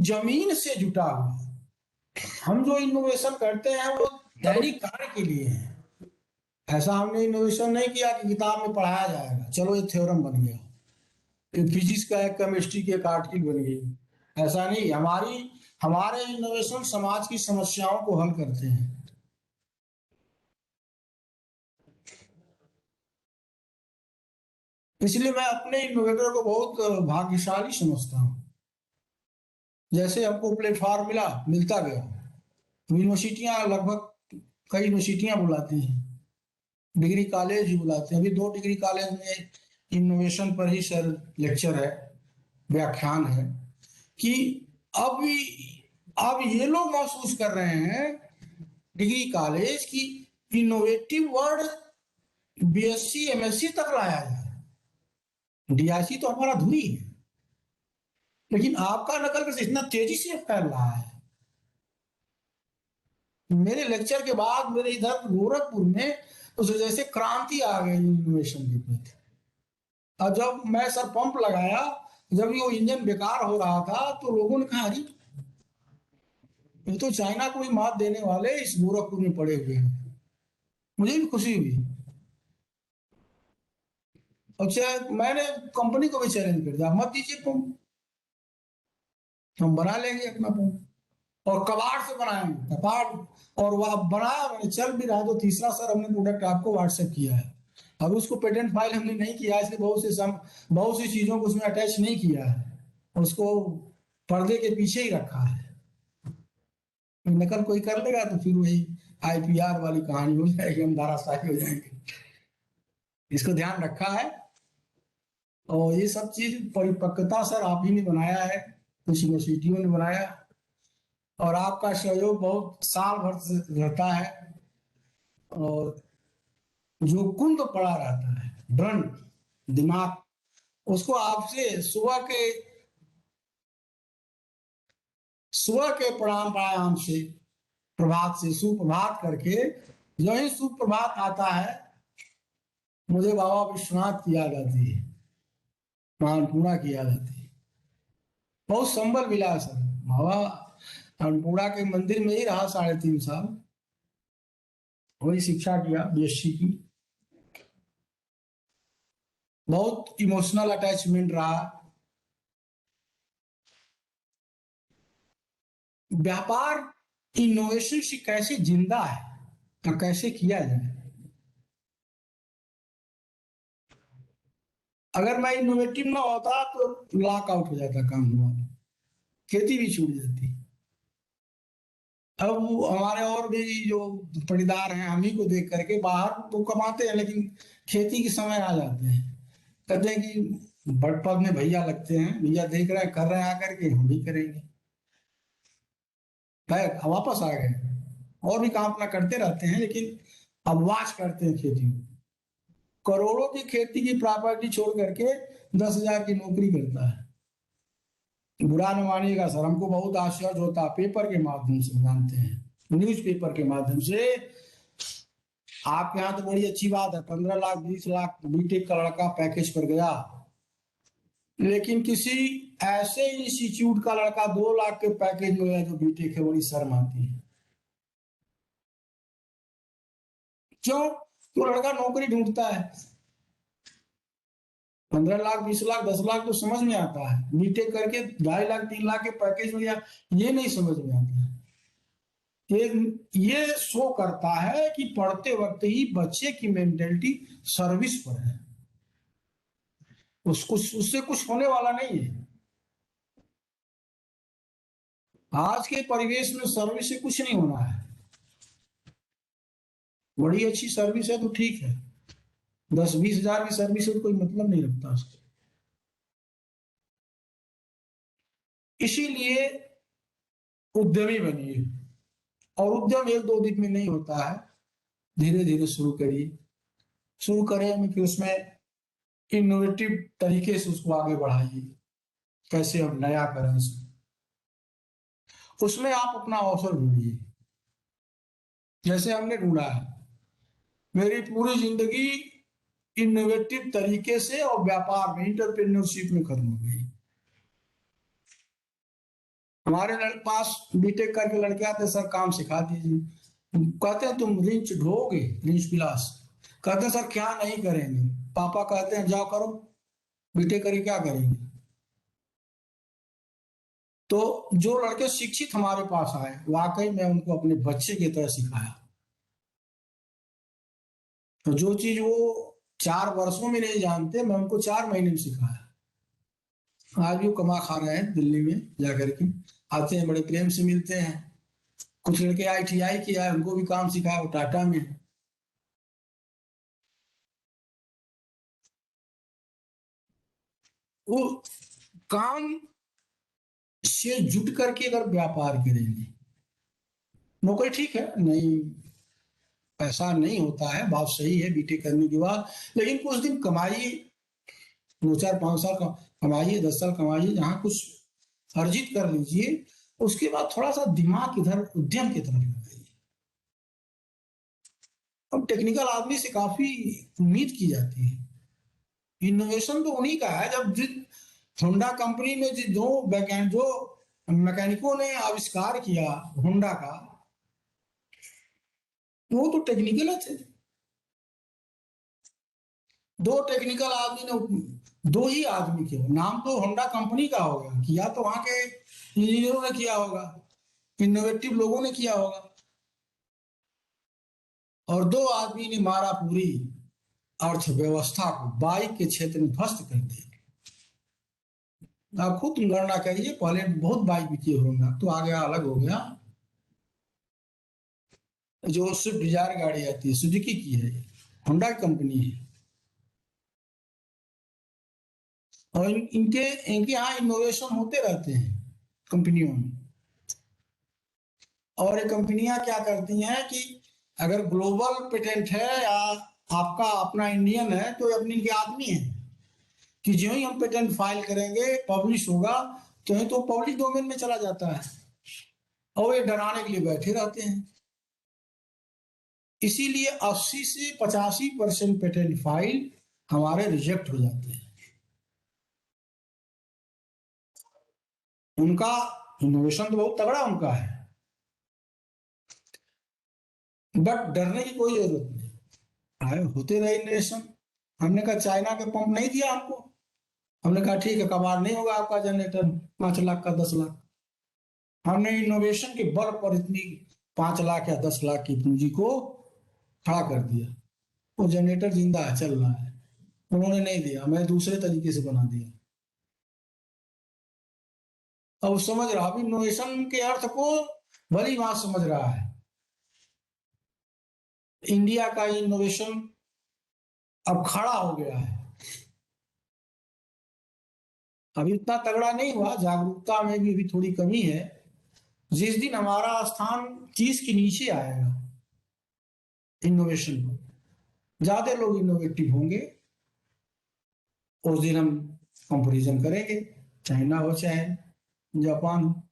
जमीन से जुटा हुआ। हम जो इनोवेशन करते हैं वो दैनिक कार्य के लिए है। ऐसा हमने इनोवेशन नहीं किया कि किताब में पढ़ाया जाएगा, चलो ये थ्योरम बन गया, फिजिक्स का एक, केमिस्ट्री की एक आर्टिकल बन गई। ऐसा नहीं, हमारे इनोवेशन समाज की समस्याओं को हल करते हैं। इसलिए मैं अपने इनोवेटर को बहुत भाग्यशाली समझता हूँ। जैसे हमको प्लेटफॉर्म मिलता गया, यूनिवर्सिटियां लगभग, कई यूनिवर्सिटियां बुलाती हैं, डिग्री कॉलेज ही बुलाते हैं। अभी 2 डिग्री कॉलेज में इनोवेशन पर ही सर लेक्चर है, व्याख्यान है कि अब अब ये लोग महसूस कर रहे हैं डिग्री कॉलेज की इनोवेटिव वर्ड बीएससी एमएससी तक लाया जाए। डीआईसी तो हमारा धुरी है, लेकिन आपका नकल कैसे इतना तेजी से फैल रहा है। मेरे लेक्चर के बाद मेरे इधर गोरखपुर में उस जैसे क्रांति आ गई इनोवेशन के प्रति। और जब मैं सर पंप लगाया, जब ये इंजन बेकार हो रहा था तो लोगों ने कहा अरे ये तो चाइना को ही मात देने वाले इस गोरखपुर में पड़े हुए हैं। मुझे भी खुशी हुई। अच्छा, मैंने कंपनी को भी चैलेंज कर दिया, मत दीजिए पंप, हम बना लेंगे अपना पंप, और कबाड़ से बनाएंगे कबाड़। और वह बनाया, मैंने चल भी रहा। तो तीसरा सर हमने प्रोडक्ट आपको व्हाट्सएप किया है, अब उसको पेटेंट फाइल हमने नहीं किया, इसलिए बहुत सी चीजों को उसमें अटैच नहीं किया है, उसको पर्दे के पीछे ही रखा है। नकल कोई कर लेगा तो फिर वही आईपीआर वाली कहानी हो जाएगी, हम धाराशाही हो जाएंगे। इसको ध्यान रखा है। और ये सब चीज परिपक्वता सर आप ही ने बनाया है, कुछ यूनिवर्सिटियों ने बनाया, और आपका सहयोग बहुत साल भर से रहता है। और जो कुंद पड़ा रहता है ड्रन दिमाग, उसको आपसे सुबह के प्रणाम प्राणायाम से, प्रभात से सुप्रभात करके, जो ही सुप्रभात आता है मुझे बाबा विश्वनाथ की याद आती है, अन्नपूर्णा की याद आती है। बहुत संबल मिला है सर। बाबा अन्नपूर्णा के मंदिर में ही रहा 3.5 साल, वही शिक्षा किया बीएससी की। बहुत इमोशनल अटैचमेंट रहा। व्यापार इनोवेशन से कैसे जिंदा है और कैसे किया जाए, अगर मैं इनोवेटिव ना होता तो लॉक आउट हो जाता काम हमारा, खेती भी छूट जाती। अब हमारे और भी जो पटीदार हैं, हम ही को देख करके बाहर तो कमाते हैं, लेकिन खेती के समय आ जाते हैं, कहते हैं कि बड़ पद में भैया लगते हैं, भैया देख रहे हैं कर रहे हैं आकर के, हम भी करेंगे, बैग वापस आ गए। और भी काम अपना करते रहते हैं, लेकिन अब वाच करते हैं खेती में। करोड़ों की खेती की प्रॉपर्टी छोड़ करके 10,000 की नौकरी करता है। बुरा न मानिएगा सर, हमको बहुत आश्चर्य होता है, पेपर के माध्यम से जानते हैं, न्यूज पेपर के माध्यम से। आपके यहाँ तो बड़ी अच्छी बात है, 15 लाख 20 लाख बीटेक का लड़का पैकेज पर गया, लेकिन किसी ऐसे इंस्टीट्यूट का लड़का 2 लाख के पैकेज में गया जो बीटेक है, बड़ी शर्म आती है। क्यों? तो लड़का नौकरी ढूंढता है। 15 लाख 20 लाख 10 लाख तो समझ में आता है, बीटेक करके 2.5 लाख 3 लाख के पैकेज में गया, ये नहीं समझ में आता है। ये शो करता है कि पढ़ते वक्त ही बच्चे की मेंटेलिटी सर्विस पर है, उसको उससे कुछ होने वाला नहीं है। आज के परिवेश में सर्विस से कुछ नहीं होना है। बड़ी अच्छी सर्विस है तो ठीक है, 10-20 हजार की सर्विस है तो कोई मतलब नहीं रखता उसको। इसीलिए उद्यमी बनिए, और उद्यम 1-2 दिन में नहीं होता है, धीरे धीरे शुरू करिए। शुरू करें कि उसमें इनोवेटिव तरीके से उसको आगे बढ़ाइए, कैसे हम नया करें उसमें आप अपना अवसर ढूंढिए, जैसे हमने ढूंढा है। मेरी पूरी जिंदगी इनोवेटिव तरीके से और व्यापार में, इंटरप्रेन्योरशिप में खत्म हो गई। हमारे पास बीटेक करके लड़के आते, सर काम सिखा दीजिए, कहते हैं तुम रिंच ढोगे, रिंच पिलास, कहते हैं सर क्या नहीं करेंगे, पापा कहते हैं जाओ करो, बीटेक करके क्या करेंगे। तो जो लड़के शिक्षित हमारे पास आए, वाकई में उनको अपने बच्चे की तरह सिखाया। तो जो चीज वो 4 वर्षों में नहीं जानते, मैं उनको 4 महीने में सिखाया। आज भी वो कमा खा रहे हैं दिल्ली में जाकर के, आते हैं बड़े प्रेम से मिलते हैं। कुछ लड़के ITI किया है, उनको भी काम सिखाया, वो टाटा में है। वो काम से जुट करके अगर व्यापार करेंगे, नौकरी ठीक है, नहीं पैसा नहीं होता है, बात सही है बीटेक करने के बाद, लेकिन कुछ दिन कमाइए, 2-4-5 साल कमाइए, 10 साल कमाइए, जहां कुछ अर्जित कर लीजिए, उसके बाद थोड़ा सा दिमाग इधर उद्यम की तरफ लगाइए। अब टेक्निकल आदमी से काफी उम्मीद की जाती है। इनोवेशन तो उन्हीं का है, जब होंडा कंपनी में जो मैकेनिकों ने आविष्कार किया होंडा का, वो तो टेक्निकल थे। 2 टेक्निकल आदमी ने, 2 ही आदमी के, नाम तो होंडा कंपनी का होगा, किया तो वहां के इंजीनियरों ने किया होगा, इनोवेटिव लोगों ने किया होगा, और 2 आदमी ने मारा पूरी अर्थव्यवस्था को, बाइक के क्षेत्र में ध्वस्त कर दिया। आप खुद गणना करिए, पहले बहुत बाइक बिकी होगा, तो आ गया, अलग हो गया। जो स्विफ्ट डिजायर गाड़ी आती है, सुजुकी की है, होंडा की कंपनी है, और इनके इनके यहाँ इनोवेशन होते रहते हैं कंपनियों में। और ये कंपनियां क्या करती हैं कि अगर ग्लोबल पेटेंट है या आपका अपना इंडियन है, तो अपनी इनके आदमी है कि जो ही हम पेटेंट फाइल करेंगे, पब्लिश होगा, तो ही तो पब्लिक डोमेन में चला जाता है, और ये डराने के लिए बैठे रहते हैं। इसीलिए 80 से 85% पेटेंट फाइल हमारे रिजेक्ट हो जाते हैं। उनका इनोवेशन तो बहुत तगड़ा उनका है, बट डरने की कोई जरूरत नहीं, आए होते रहे इनोवेशन। हमने कहा चाइना के पंप नहीं दिया हमको, हमने कहा ठीक है, कबाड़ नहीं होगा आपका जनरेटर 5 लाख का 10 लाख। हमने इनोवेशन के बल पर इतनी 5 लाख या 10 लाख की पूंजी को खड़ा कर दिया, वो जनरेटर जिंदा है, चल रहा है। उन्होंने नहीं दिया, मैं दूसरे तरीके से बना दिया। अब वो समझ रहा, अभी इनोवेशन के अर्थ को भली बात समझ रहा है। इंडिया का इनोवेशन अब खड़ा हो गया है। अभी इतना तगड़ा नहीं हुआ, जागरूकता में भी अभी थोड़ी कमी है। जिस दिन हमारा स्थान 30 के नीचे आएगा इनोवेशन में, ज्यादा लोग इनोवेटिव होंगे, उस दिन हम कंपैरिजन करेंगे, चाइना हो चाहे जापान हो,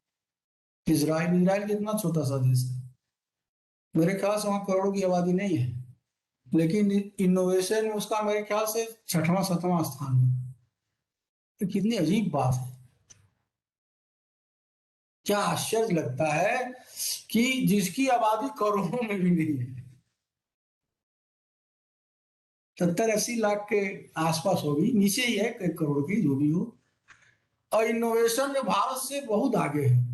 इसराइल। इसराइल कितना छोटा सा देश है, मेरे ख्याल से वहां करोड़ों की आबादी नहीं है, लेकिन इनोवेशन में उसका मेरे ख्याल से छठवां सातवां स्थान है। तो कितनी अजीब बात है, क्या आश्चर्य लगता है कि जिसकी आबादी करोड़ों में भी नहीं है, 70-80 लाख के आसपास होगी, नीचे ही है 1 करोड़ की, जो भी हो। और इनोवेशन में भारत से बहुत आगे है।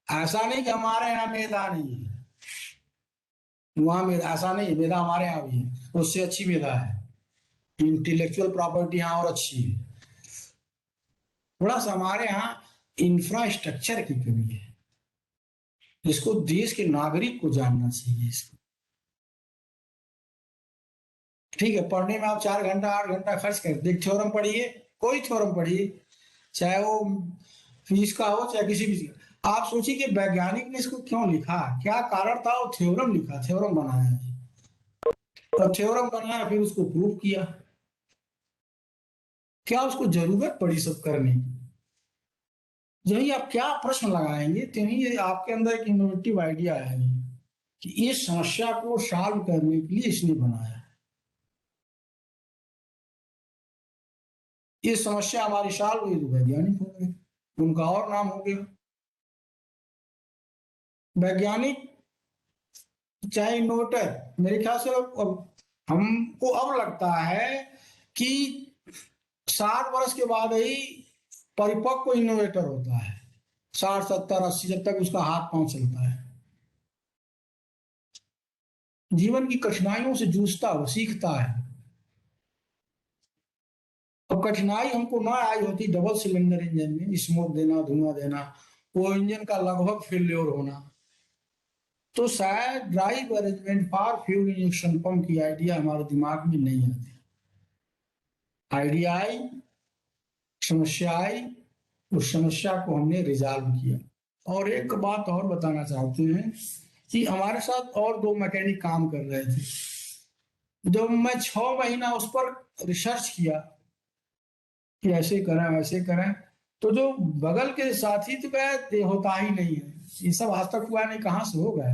ऐसा नहीं कि हमारे यहाँ मेधा नहीं है, वहां मेधा, ऐसा नहीं, मेधा हमारे यहाँ भी है, उससे अच्छी मेधा है। इंटेलेक्चुअल प्रॉपर्टी यहाँ और अच्छी है। थोड़ा सा हमारे यहाँ इंफ्रास्ट्रक्चर की कमी है, जिसको देश के नागरिक को जानना चाहिए इसको। ठीक है, पढ़ने में आप 4 घंटा 8 घंटा खर्च करते, एक थ्योरम पढ़िए, कोई थ्योरम पढ़िए, चाहे वो फीस का हो चाहे किसी भी चीज का। आप सोचिए कि वैज्ञानिक ने इसको क्यों लिखा, क्या कारण था, वो थ्योरम लिखा, थ्योरम बनाया, और थ्योरम बनाया फिर उसको प्रूव किया। क्या उसको जरूरत पड़ी सब करने की? यही आप क्या प्रश्न लगाएंगे, तो यही आपके अंदर एक इनोवेटिव आइडिया आएगी कि इस समस्या को सॉल्व करने के लिए इसने बनाया। ये समस्या हमारी सॉल्व हुई तो वैज्ञानिक हो गए, उनका और नाम हो गया वैज्ञानिक, चाहे इनोवेटर। मेरे ख्याल से अब हमको अब लगता है कि 60 वर्ष के बाद ही परिपक्व इनोवेटर होता है, 60 70 80, जब तक उसका हाथ पांव चलता है, जीवन की कठिनाइयों से जूझता है, सीखता है। अब कठिनाई हमको ना आई होती डबल सिलेंडर इंजन में स्मोक देना, धुआं देना, वो इंजन का लगभग फेल्योर होना, तो शायद drive arrangement for fuel injection pump की आइडिया हमारे दिमाग में नहीं आती। आइडिया आई, समस्या आई, उस समस्या को हमने रिजॉल्व किया। और एक बात और बताना चाहते हैं कि हमारे साथ और 2 मैकेनिक काम कर रहे थे। जब मैं 6 महीना उस पर रिसर्च किया कि ऐसे करें वैसे करें, तो जो बगल के साथी तो गए, होता ही नहीं है, ये सब आज तक हुआ नहीं, कहाँ से हो गए।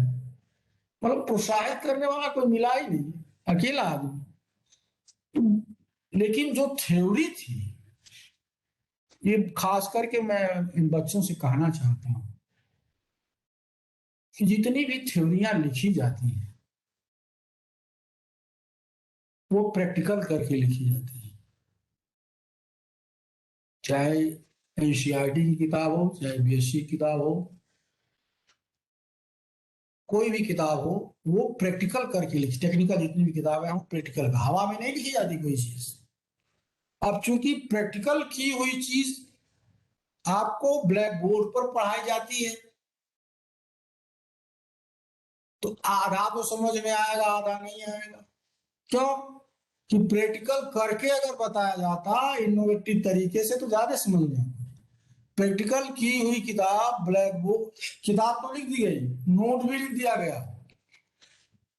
मतलब प्रोत्साहित करने वाला कोई मिला ही नहीं, अकेला आदमी। लेकिन जो थ्योरी थी, ये खास करके मैं इन बच्चों से कहना चाहता हूं कि जितनी भी थ्योरियां लिखी जाती हैं वो प्रैक्टिकल करके लिखी जाती है। चाहे एनसीईआरटी की किताब हो, चाहे बीएससी की किताब हो, कोई भी किताब हो, वो प्रैक्टिकल करके लिखी। टेक्निकल जितनी भी किताबें हैं प्रैक्टिकल का, हवा में नहीं लिखी जाती कोई चीज। अब चूंकि प्रैक्टिकल की हुई चीज आपको ब्लैक बोर्ड पर पढ़ाई जाती है, तो आधा तो समझ में आएगा, आधा नहीं आएगा। क्यों? कि प्रैक्टिकल करके अगर बताया जाता इनोवेटिव तरीके से तो ज्यादा समझ में आता। प्रैक्टिकल की हुई किताब, ब्लैक बोर्ड किताब तो लिख दी गई, नोट भी लिख दिया गया,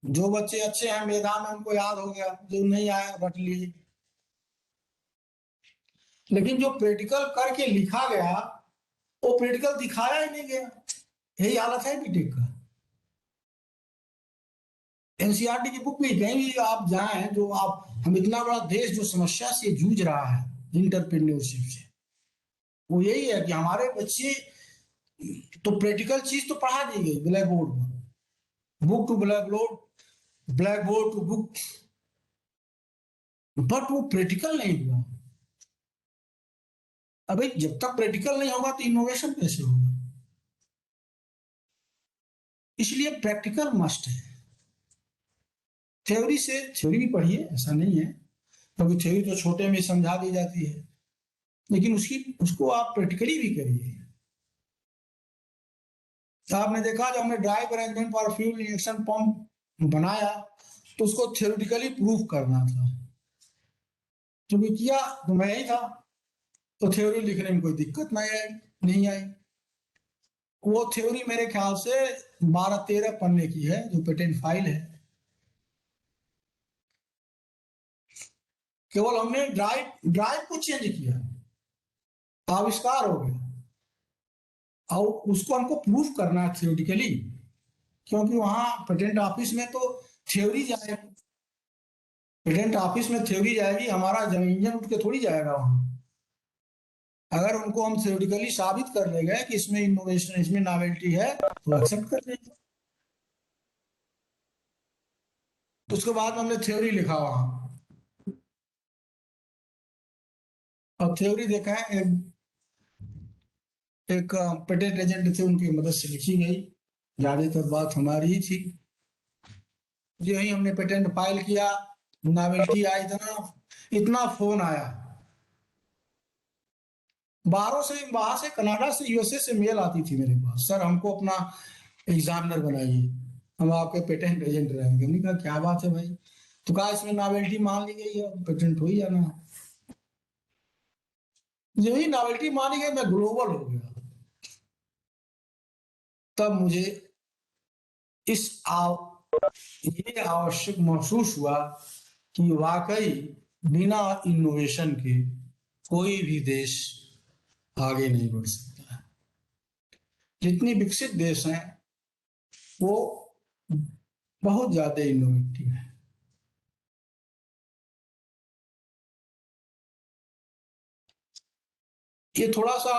जो बच्चे अच्छे हैं मेधा में उनको याद हो गया, जो नहीं आया रट लीजिए। लेकिन जो प्रैक्टिकल करके लिखा गया वो प्रैक्टिकल दिखाया ही नहीं गया। यही हालत है बीटेक का। एनसीईआरटी की बुक में कहीं भी आप जाएं, जो आप, हम इतना बड़ा देश जो समस्या से जूझ रहा है इंटरप्रेन्योरशिप से, वो यही है कि हमारे बच्चे, तो प्रैक्टिकल चीज तो पढ़ा दी गई ब्लैक बोर्ड पर, book to blackboard, blackboard to book, but वो प्रैक्टिकल नहीं हुआ। अबे जब तक प्रैक्टिकल नहीं होगा तो इनोवेशन कैसे होगा? इसलिए प्रैक्टिकल मस्ट है। थ्योरी से, थ्योरी भी पढ़िए, ऐसा नहीं है, क्योंकि थ्योरी तो छोटे में समझा दी जाती है, लेकिन उसको आप प्रैक्टिकली भी करिए। तो आपने देखा जब हमने drive arrangement for fuel injection pump बनाया तो उसको थ्योरेटिकली प्रूफ करना था, क्योंकि किया तो मैं ही था, तो थ्योरी लिखने में कोई दिक्कत नहीं आई। वो थ्योरी मेरे ख्याल से 12-13 पन्ने की है, जो पेटेंट फाइल है। केवल हमने ड्राइव ड्राइव को चेंज किया, आविष्कार हो गया, और उसको हमको प्रूफ करना है थ्योरेटिकली, क्योंकि वहां पेटेंट ऑफिस में तो थ्योरी जाएगी, पेटेंट ऑफिस में थ्योरी जाएगी, हमारा इंजन उठ के थोड़ी जाएगा वहां। अगर उनको हम थ्योरेटिकली साबित कर ले गए कि इसमें इनोवेशन, इसमें नॉवेल्टी है, तो एक्सेप्ट कर लेंगे। तो उसके बाद हमने थ्योरी लिखा वहां, और थ्योरी देखा है, एक पेटेंट एजेंट थे, उनकी मदद से लिखी गई, ज्यादातर बात हमारी ही थी। जो ही हमने पेटेंट फाइल किया, नॉवेल्टी आई, इतना इतना फोन आया बाहर से कनाडा से, यूएसए से मेल आती थी मेरे पास, सर हमको अपना एग्जामिनर बनाइए, हम आपके पेटेंट एजेंट रहेंगे। हमने कहा क्या बात है भाई, तो कहा इसमें नॉवेल्टी मान ली गई है, पेटेंट हो ही जाना है। यही नॉवेल्टी मानी गई, मैं ग्लोबल हो गया। तब मुझे इस ये आवश्यक महसूस हुआ कि वाकई बिना इनोवेशन के कोई भी देश आगे नहीं बढ़ सकता है। जितनी विकसित देश हैं वो बहुत ज्यादा इनोवेटिव है। ये थोड़ा सा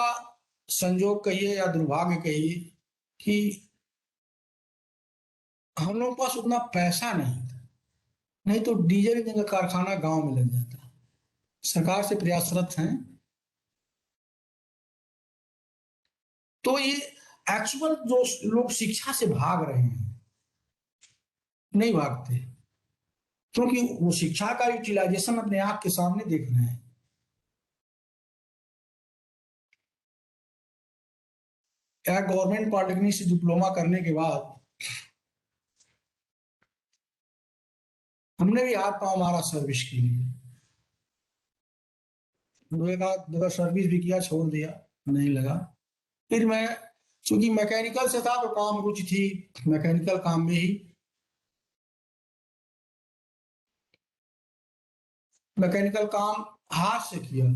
संजोग कहिए या दुर्भाग्य कहिए कि हम लोगों के पास उतना पैसा नहीं था, नहीं तो डीजल इंजन का कारखाना गांव में लग जाता। सरकार से प्रयासरत हैं, तो ये एक्चुअल जो लोग शिक्षा से भाग रहे हैं नहीं भागते, क्योंकि वो शिक्षा का यूटिलाइजेशन अपने आंख के सामने देख रहे हैं। क्या गवर्नमेंट पॉलिटेक्निक से डिप्लोमा करने के बाद हमने भी हाथ पांव मारा सर्विस के लिए, सर्विस भी किया, छोड़ दिया, नहीं लगा। फिर मैं, चूंकि मैकेनिकल से था तो काम रुचि थी, मैकेनिकल काम में ही, मैकेनिकल काम हाथ से किया।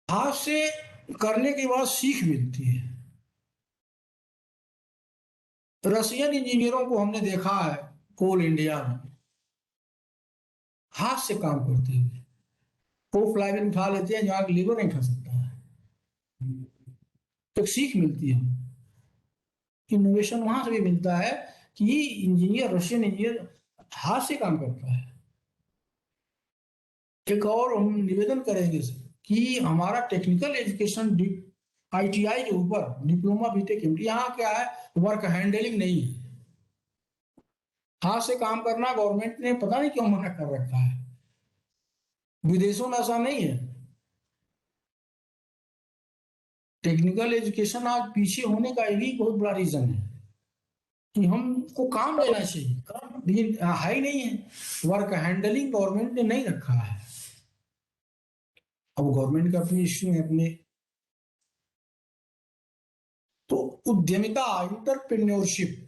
हाथ से करने के बाद सीख मिलती है। रशियन इंजीनियरों को हमने देखा है कोल इंडिया में, हाथ से काम करते हैं, वो फ्लाईविल उठा लेते हैं जहां लीवर नहीं उठा सकता है, तो सीख मिलती है। इनोवेशन वहां से भी मिलता है कि इंजीनियर, रशियन इंजीनियर हाथ से काम करता है। एक और हम निवेदन करेंगे कि हमारा टेक्निकल एजुकेशन आईटीआई के ऊपर डिप्लोमा बीटेक, यहाँ क्या है, वर्क हैंडलिंग नहीं है। हाथ से काम करना गवर्नमेंट ने पता नहीं क्यों मना कर रखा है, विदेशों में ऐसा नहीं है। टेक्निकल एजुकेशन आज पीछे होने का भी बहुत बड़ा रीजन है कि हमको काम लेना चाहिए, काम भी है ही नहीं है, वर्क हैंडलिंग गवर्नमेंट ने नहीं रखा है। अब गवर्नमेंट का अपनी इश्यू है अपने। तो उद्यमिता, इंटरप्रेन्योरशिप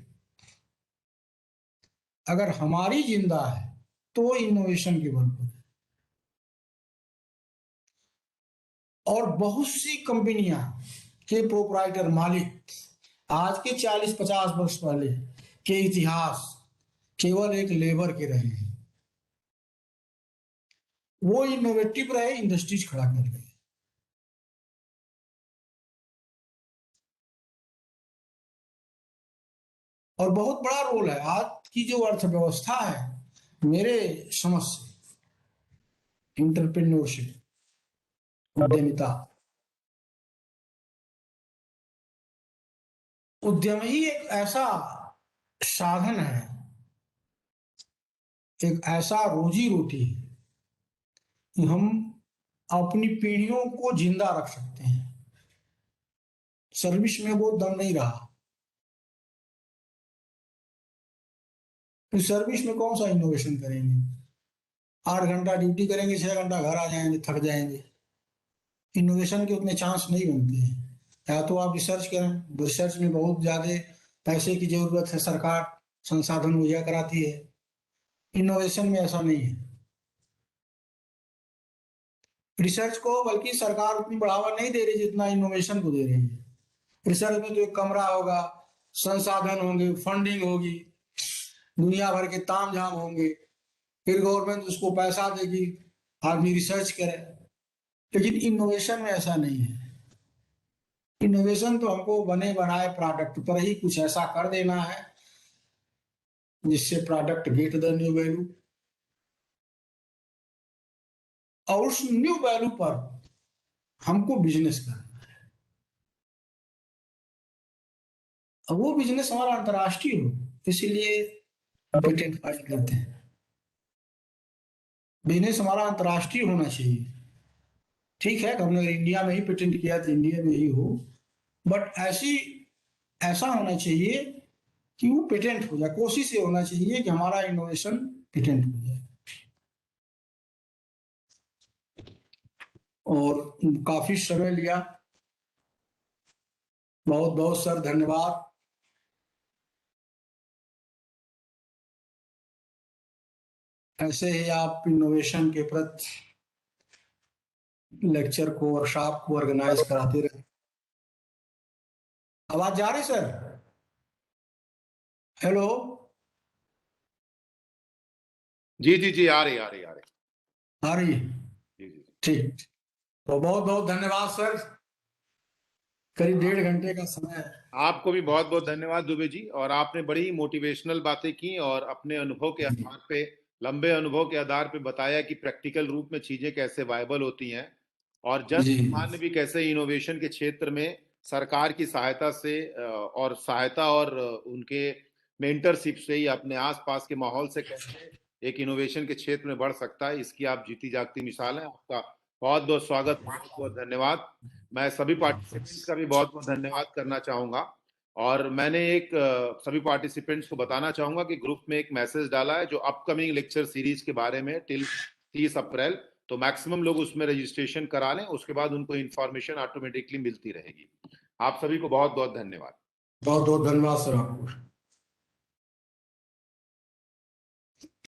अगर हमारी जिंदा है तो इनोवेशन के बल पर है। और बहुत सी कंपनियां के प्रोपराइटर, मालिक आज के 40-50 वर्ष पहले के इतिहास केवल एक लेबर के रहे हैं, वो इनोवेटिव रहे, इंडस्ट्रीज खड़ा कर गए। और बहुत बड़ा रोल है आज की जो अर्थव्यवस्था है मेरे समझ से, इंटरप्रेन्योरशिप, उद्यमिता। उद्यम ही एक ऐसा साधन है, एक ऐसा रोजी रोटी है कि हम अपनी पीढ़ियों को जिंदा रख सकते हैं। सर्विस में वो दम नहीं रहा, तो सर्विस में कौन सा इनोवेशन करेंगे? 8 घंटा ड्यूटी करेंगे, 6 घंटा घर आ जाएंगे, थक जाएंगे। इनोवेशन के उतने चांस नहीं बनते हैं। या तो आप रिसर्च करें, रिसर्च में बहुत ज्यादा पैसे की जरूरत है, सरकार संसाधन मुहैया कराती है। इनोवेशन में ऐसा नहीं है। रिसर्च को बल्कि सरकार उतनी बढ़ावा नहीं दे रही जितना इनोवेशन को दे रही है। रिसर्च में तो एक कमरा होगा, संसाधन होंगे, फंडिंग होगी, दुनिया भर के ताम झाम होंगे, फिर गवर्नमेंट उसको पैसा देगी, आदमी रिसर्च करे। लेकिन इनोवेशन में ऐसा नहीं है। इनोवेशन तो हमको बने बनाए प्रोडक्ट पर ही कुछ ऐसा कर देना है जिससे product get the new value, और उस न्यू वैल्यू पर हमको बिजनेस करना है। और वो बिजनेस हमारा अंतर्राष्ट्रीय हो, इसीलिए पेटेंट फाइल करते हैं। बिजनेस हमारा अंतर्राष्ट्रीय होना चाहिए। ठीक है, हमने अगर इंडिया में ही पेटेंट किया तो इंडिया में ही हो, बट ऐसा होना चाहिए कि वो पेटेंट हो जाए। कोशिश ये होना चाहिए कि हमारा इनोवेशन पेटेंट हो जाए। और काफी समय लिया, बहुत बहुत सर धन्यवाद। ऐसे ही आप इनोवेशन के प्रति लेक्चर को, वर्कशॉप को ऑर्गेनाइज कराते रहे। आवाज जा रही सर? हेलो? जी जी जी, आ रही आ रही आ रही। आ रही है? जी जी। ठीक, तो बहुत बहुत धन्यवाद सर। करीब 1.5 घंटे का समय है। आपको भी बहुत बहुत धन्यवाद दुबे जी। और आपने बड़ी मोटिवेशनल बातें की और अपने अनुभव के आधार पे, लंबे अनुभव के आधार पे बताया कि प्रैक्टिकल रूप में चीजें कैसे वायबल होती हैं और जन जी सामान्य भी कैसे इनोवेशन के क्षेत्र में सरकार की सहायता से और सहायता और उनके मेंटरशिप से ही अपने आसपास के माहौल से कैसे एक इनोवेशन के क्षेत्र में बढ़ सकता है, इसकी आप जीती जागती मिसाल है। आपका बहुत बहुत स्वागत, बहुत बहुत धन्यवाद। मैं सभी पार्टिसिपेंट्स का भी बहुत बहुत धन्यवाद करना चाहूंगा। और मैंने एक सभी पार्टिसिपेंट्स को बताना चाहूंगा कि ग्रुप में एक मैसेज डाला है जो अपकमिंग लेक्चर सीरीज के बारे में टिल 30 अप्रैल, तो मैक्सिमम लोग उसमें रजिस्ट्रेशन करा लें, उसके बाद उनको इन्फॉर्मेशन ऑटोमेटिकली मिलती रहेगी। आप सभी को बहुत बहुत धन्यवाद। बहुत बहुत धन्यवाद सर आपको।